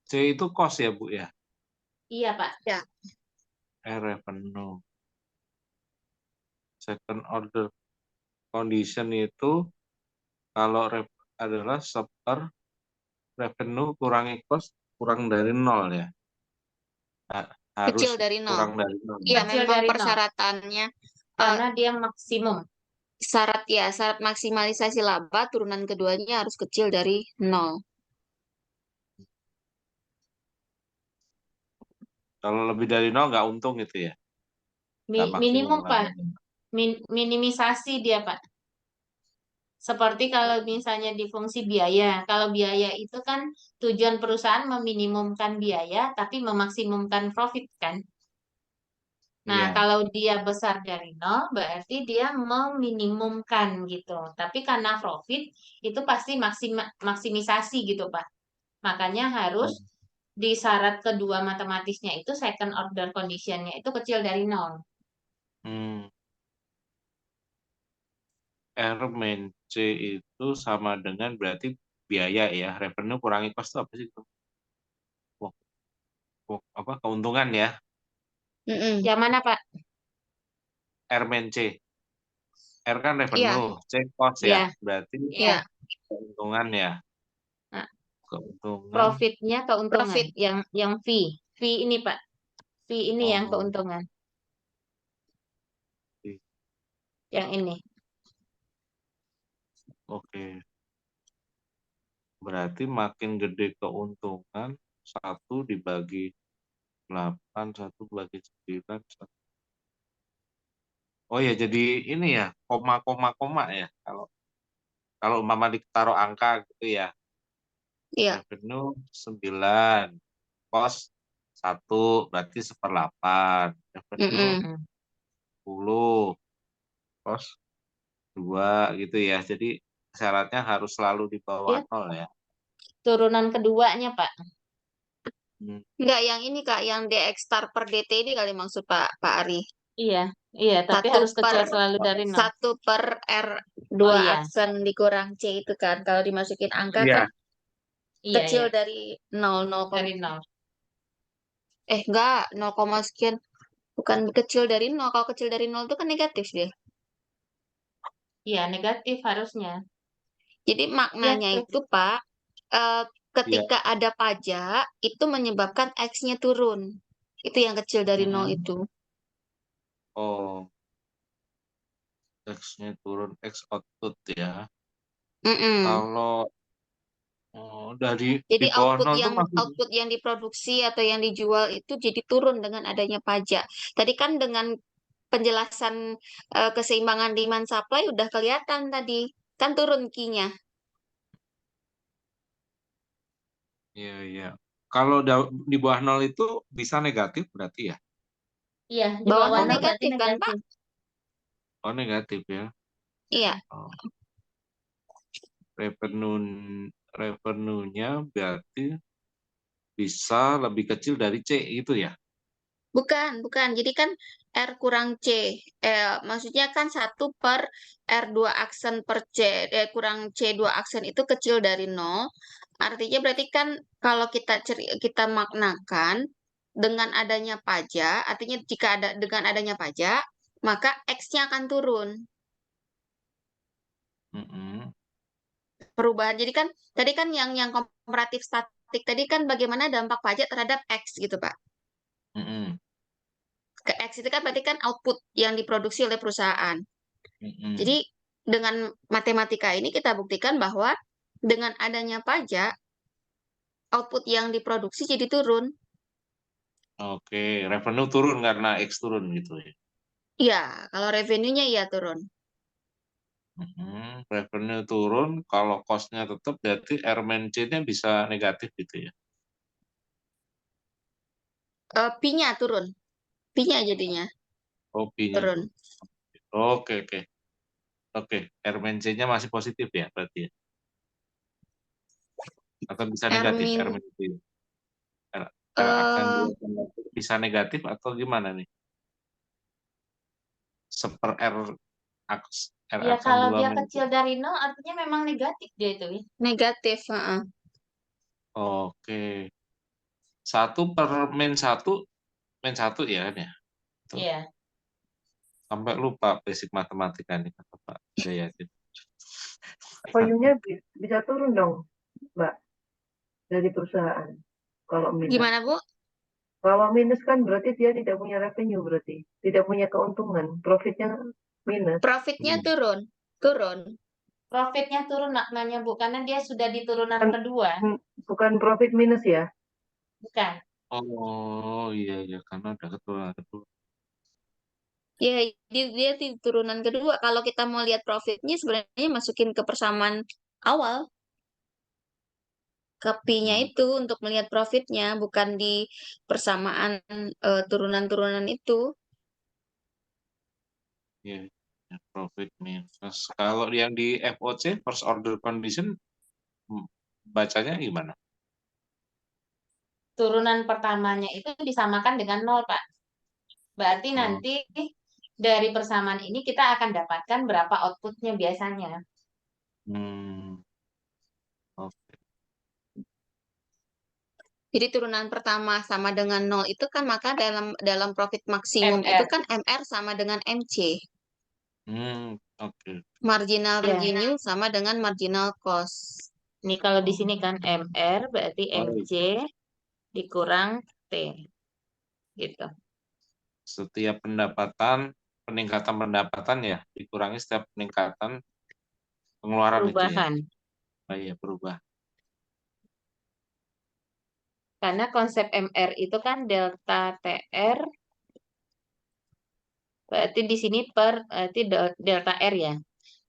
C itu cost ya Bu ya. Iya Pak. ya R revenue. Second order condition itu kalau adalah seper revenue kurangi cost kurang dari 0 ya. Harus kecil dari kurang nol. dari 0. Iya, Kecil memang dari 0. persyaratannya Karena dia maksimum. syarat maksimalisasi laba turunan keduanya harus kecil dari nol. Kalau lebih dari 0 nggak untung gitu ya. Nggak maksimum Minimum Pak. labanya. Minimisasi dia Pak. Seperti kalau misalnya di fungsi biaya. Kalau biaya itu kan tujuan perusahaan meminimumkan biaya tapi memaksimumkan profit kan. Nah, Iya. kalau dia besar dari nol, berarti dia meminimumkan gitu. Tapi karena profit, itu pasti maksimisasi gitu, Pak. Makanya harus Oh. di syarat kedua matematisnya itu second order conditionnya itu kecil dari nol. Hmm. R min C itu sama dengan berarti biaya ya. Revenue kurangi cost itu apa sih itu? Apa keuntungan ya? Yang mana, Pak? R min C. R kan Iya, revenue, C cost ya. Iya. Berarti iya. keuntungan ya. Nah, Keuntungan. profitnya keuntungan. Profit. Yang fee. Fee ini, Pak. Fee ini yang Oh, keuntungan. Yang ini. oke. Berarti makin gede keuntungan, 1 dibagi 8, 1 bagi 9. Oh ya, jadi ini ya, koma ya. Kalau umpama ditaruh angka gitu ya. Iya. Revenue 9, cost 1, berarti 1/8. Revenue 10, cost 2 gitu ya. Jadi syaratnya harus selalu di bawah Ya, 0 ya. turunan keduanya, Pak. Enggak, yang ini Kak, yang DX star per DT ini kali maksud Pak Ari. Iya, iya, tapi harus kecil selalu dari 0. 1 per R2 Oh, iya. aksen dikurang C itu kan. Kalau dimasukin angka Iya. kan Iya, kecil iya. dari 0, 0, Dari 0. enggak, 0, sekian. Bukan kecil dari 0. Kalau kecil dari 0 itu kan negatif dia. Iya, negatif harusnya. Jadi maknanya Ya, itu Pak, ketika ada pajak itu menyebabkan X-nya turun. Itu yang kecil dari 0 itu. Oh, X-nya turun, X output ya. Kalau dari Jadi di bawah 0 itu masih output yang diproduksi atau yang dijual itu jadi turun dengan adanya pajak. Tadi kan dengan penjelasan keseimbangan demand supply udah kelihatan tadi. Kan turun Q-nya. Iya, iya. Kalau di bawah 0 itu bisa negatif berarti ya? Iya, di Bawah bawah 0 berarti negatif kan, Pak? negatif. Oh, negatif ya. Iya. Oh. revenue-nya berarti bisa lebih kecil dari C gitu ya? Bukan. Jadi kan R kurang C. Maksudnya kan 1 per R2 aksen per C kurang C2 aksen itu kecil dari 0. Artinya berarti kan kalau kita maknakan dengan adanya pajak, artinya dengan adanya pajak, maka X-nya akan turun. Mm-mm. Perubahan. Jadi kan tadi kan yang komparatif statik tadi kan bagaimana dampak pajak terhadap X gitu, Pak. Mm-mm. Ke X itu kan berarti kan output yang diproduksi oleh perusahaan. Mm-mm. Jadi dengan matematika ini kita buktikan bahwa dengan adanya pajak, output yang diproduksi jadi turun. Oke, revenue turun karena X turun gitu ya. Iya, kalau revenue-nya iya turun. Revenue turun, kalau cost-nya tetap berarti R-C-nya bisa negatif gitu ya. P-nya turun. P-nya jadinya Oh, P-nya turun. turun. Oke. Oke, R-C-nya masih positif ya berarti ya. Atau bisa negatif R-min, R-C. R aksen eh, 2 bisa negatif atau gimana nih? Seper R Ya aksen kalau 2 dia min. kecil dari 0 artinya memang negatif dia itu ya. negatif. Oke. 1 per min 1 ya kan ya? Tuh. Iya. Sampai lupa basic matematika nih kata Pak Jayadin. Value-nya bisa turun dong, Mbak, dari perusahaan. Kalau minus. Gimana, Bu? Kalau minus kan berarti dia tidak punya revenue berarti. Tidak punya keuntungan. Profitnya minus. Profitnya turun. Profitnya turun maknanya Bu, karena dia sudah di turunan Kan, kedua. bukan profit minus ya. Bukan. Oh iya karena udah keturunan kedua. Ya, dia di turunan kedua. Kalau kita mau lihat profitnya sebenarnya masukin ke persamaan awal. Ke P-nya Hmm, itu untuk melihat profitnya, bukan di persamaan turunan-turunan itu. iya. Profit minus. Kalau yang di FOC first order condition bacanya gimana? Turunan pertamanya itu disamakan dengan 0, Pak. Berarti Oh, nanti dari persamaan ini kita akan dapatkan berapa outputnya biasanya. hmm, oke. Jadi turunan pertama sama dengan 0 itu kan maka dalam profit maksimum itu MR. kan MR sama dengan MC. Oke. Marginal Ya. revenue sama dengan marginal cost. Ini kalau di sini kan MR berarti Oh, MC dikurang T. Gitu. setiap peningkatan pendapatan ya dikurangi setiap peningkatan pengeluaran itu ya. Perubahan. Oh iya, berubah. Karena konsep MR itu kan delta TR berarti di sini berarti delta R ya.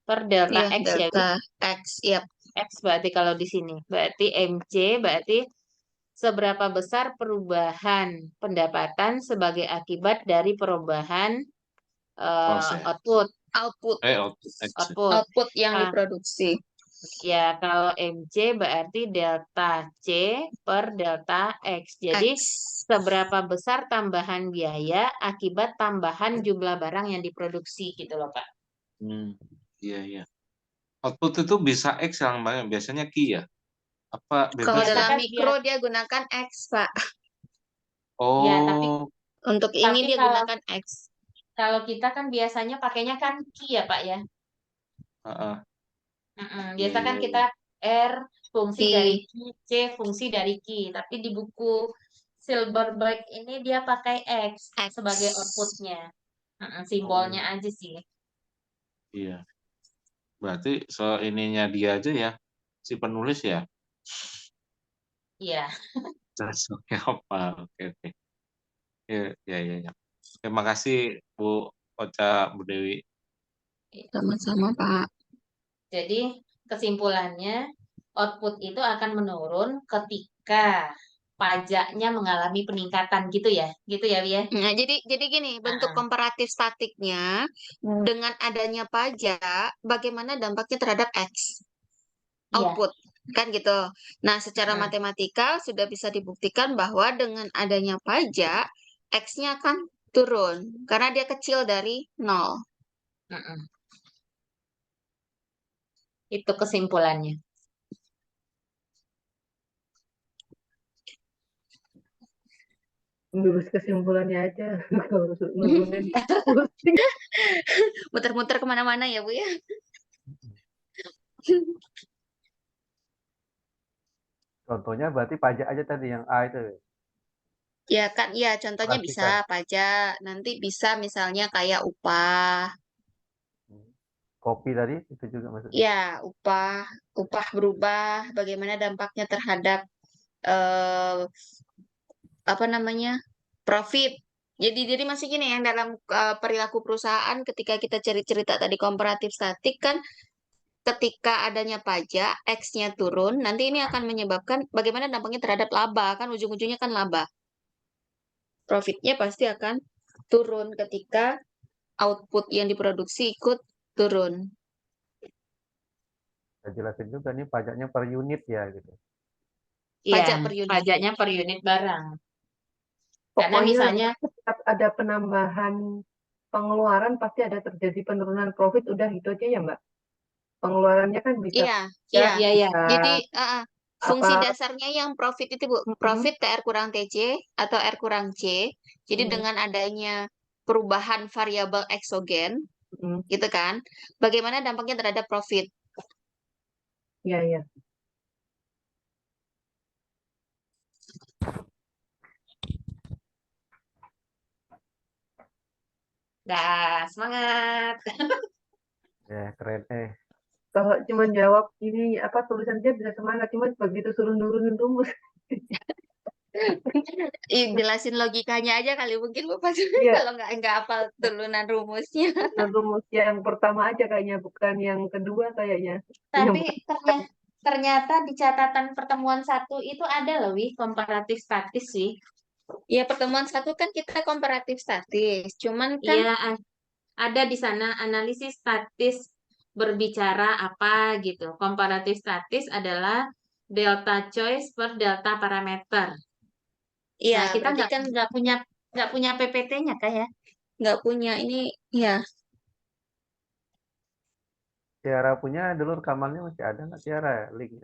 Per delta Iya, X ya. delta X. Yap. X berarti kalau di sini. Berarti MC berarti seberapa besar perubahan pendapatan sebagai akibat dari perubahan Proses. output. Output. Output. Output yang Ah, diproduksi. ya, kalau MC berarti delta C per delta X. Jadi X. seberapa besar tambahan biaya akibat tambahan jumlah barang yang diproduksi gitu loh, Pak. Iya. Output itu bisa X yang banyak, biasanya Q ya? Apa Kalau bebas ya? dalam Biasakan mikro dia gunakan X, Pak. ya, tapi Oh, Untuk ini dia kalau gunakan X. kalau kita kan biasanya pakainya kan Q ya, Pak ya. heeh. Biasa kan Iya. kita R fungsi dari Q, C fungsi dari Q. Tapi di buku Silverberg ini dia pakai X X. sebagai outputnya. Simbolnya Oh, aja sih. iya. Berarti ininya dia aja ya, si penulis ya. Iya. Cocoknya apa? Oke. Iya. Terima kasih Bu Ocha, Bu Dewi. Sama-sama, Pak. Jadi kesimpulannya output itu akan menurun ketika pajaknya mengalami peningkatan gitu ya Wi ya. Nah, jadi gini, bentuk Nah, komparatif statiknya dengan adanya pajak, bagaimana dampaknya terhadap X? Iya. output, kan gitu. Nah, secara Mm-mm. matematikal sudah bisa dibuktikan bahwa dengan adanya pajak, X-nya akan turun karena dia kecil dari 0. Mm-mm. Itu kesimpulannya. Lurus kesimpulannya aja. Kalau nurunin pusing. Muter-muter kemana-mana ya, Bu ya. Contohnya berarti pajak aja tadi yang A itu. Ya kan, ya contohnya Perhatikan. bisa pajak, nanti bisa misalnya kayak upah, Kopi tadi itu juga maksudnya. ya upah berubah, bagaimana dampaknya terhadap eh, apa namanya profit. Jadi masih gini yang dalam perilaku perusahaan ketika kita cerita tadi komparatif statik kan ketika adanya pajak X-nya turun, nanti ini akan menyebabkan bagaimana dampaknya terhadap laba kan ujung-ujungnya kan laba. Profitnya pasti akan turun ketika output yang diproduksi ikut turun. Saya jelasin juga nih pajaknya per unit ya gitu. Iya, Pajak per unit. pajaknya per unit barang. Karena Pokoknya misalnya setiap ada penambahan pengeluaran pasti ada terjadi penurunan profit. Udah itu aja ya Mbak. Pengeluarannya kan bisa Iya, ya, iya. iya ya, bisa Jadi fungsi apa dasarnya yang profit itu Bu, mm, profit TR kurang TC atau R kurang C. Jadi mm, dengan adanya perubahan variabel eksogen, mm. gitu kan, bagaimana dampaknya terhadap profit? Ya ya. dah semangat. Ya keren. Kalau cuma jawab ini apa tulisan dia bisa semangat, cuma begitu suruh nurunin rumus. Jelasin logikanya aja kali mungkin Bu Pas. Iya, Kalau nggak hafal turunan rumusnya. turunan rumus yang pertama aja kayaknya, bukan yang kedua kayaknya. Yang Tapi ternyata di catatan pertemuan 1 itu ada loh, Wih, komparatif statis sih. Ya pertemuan 1 kan kita komparatif statis, cuman kan Iya, ada di sana analisis statis berbicara apa gitu. Komparatif statis adalah delta choice per delta parameter. ya Nah, kita berarti kan nggak punya PPT-nya kah ya? nggak punya ini ya. Tiara punya dulu rekamannya masih ada nggak Tiara ya, link?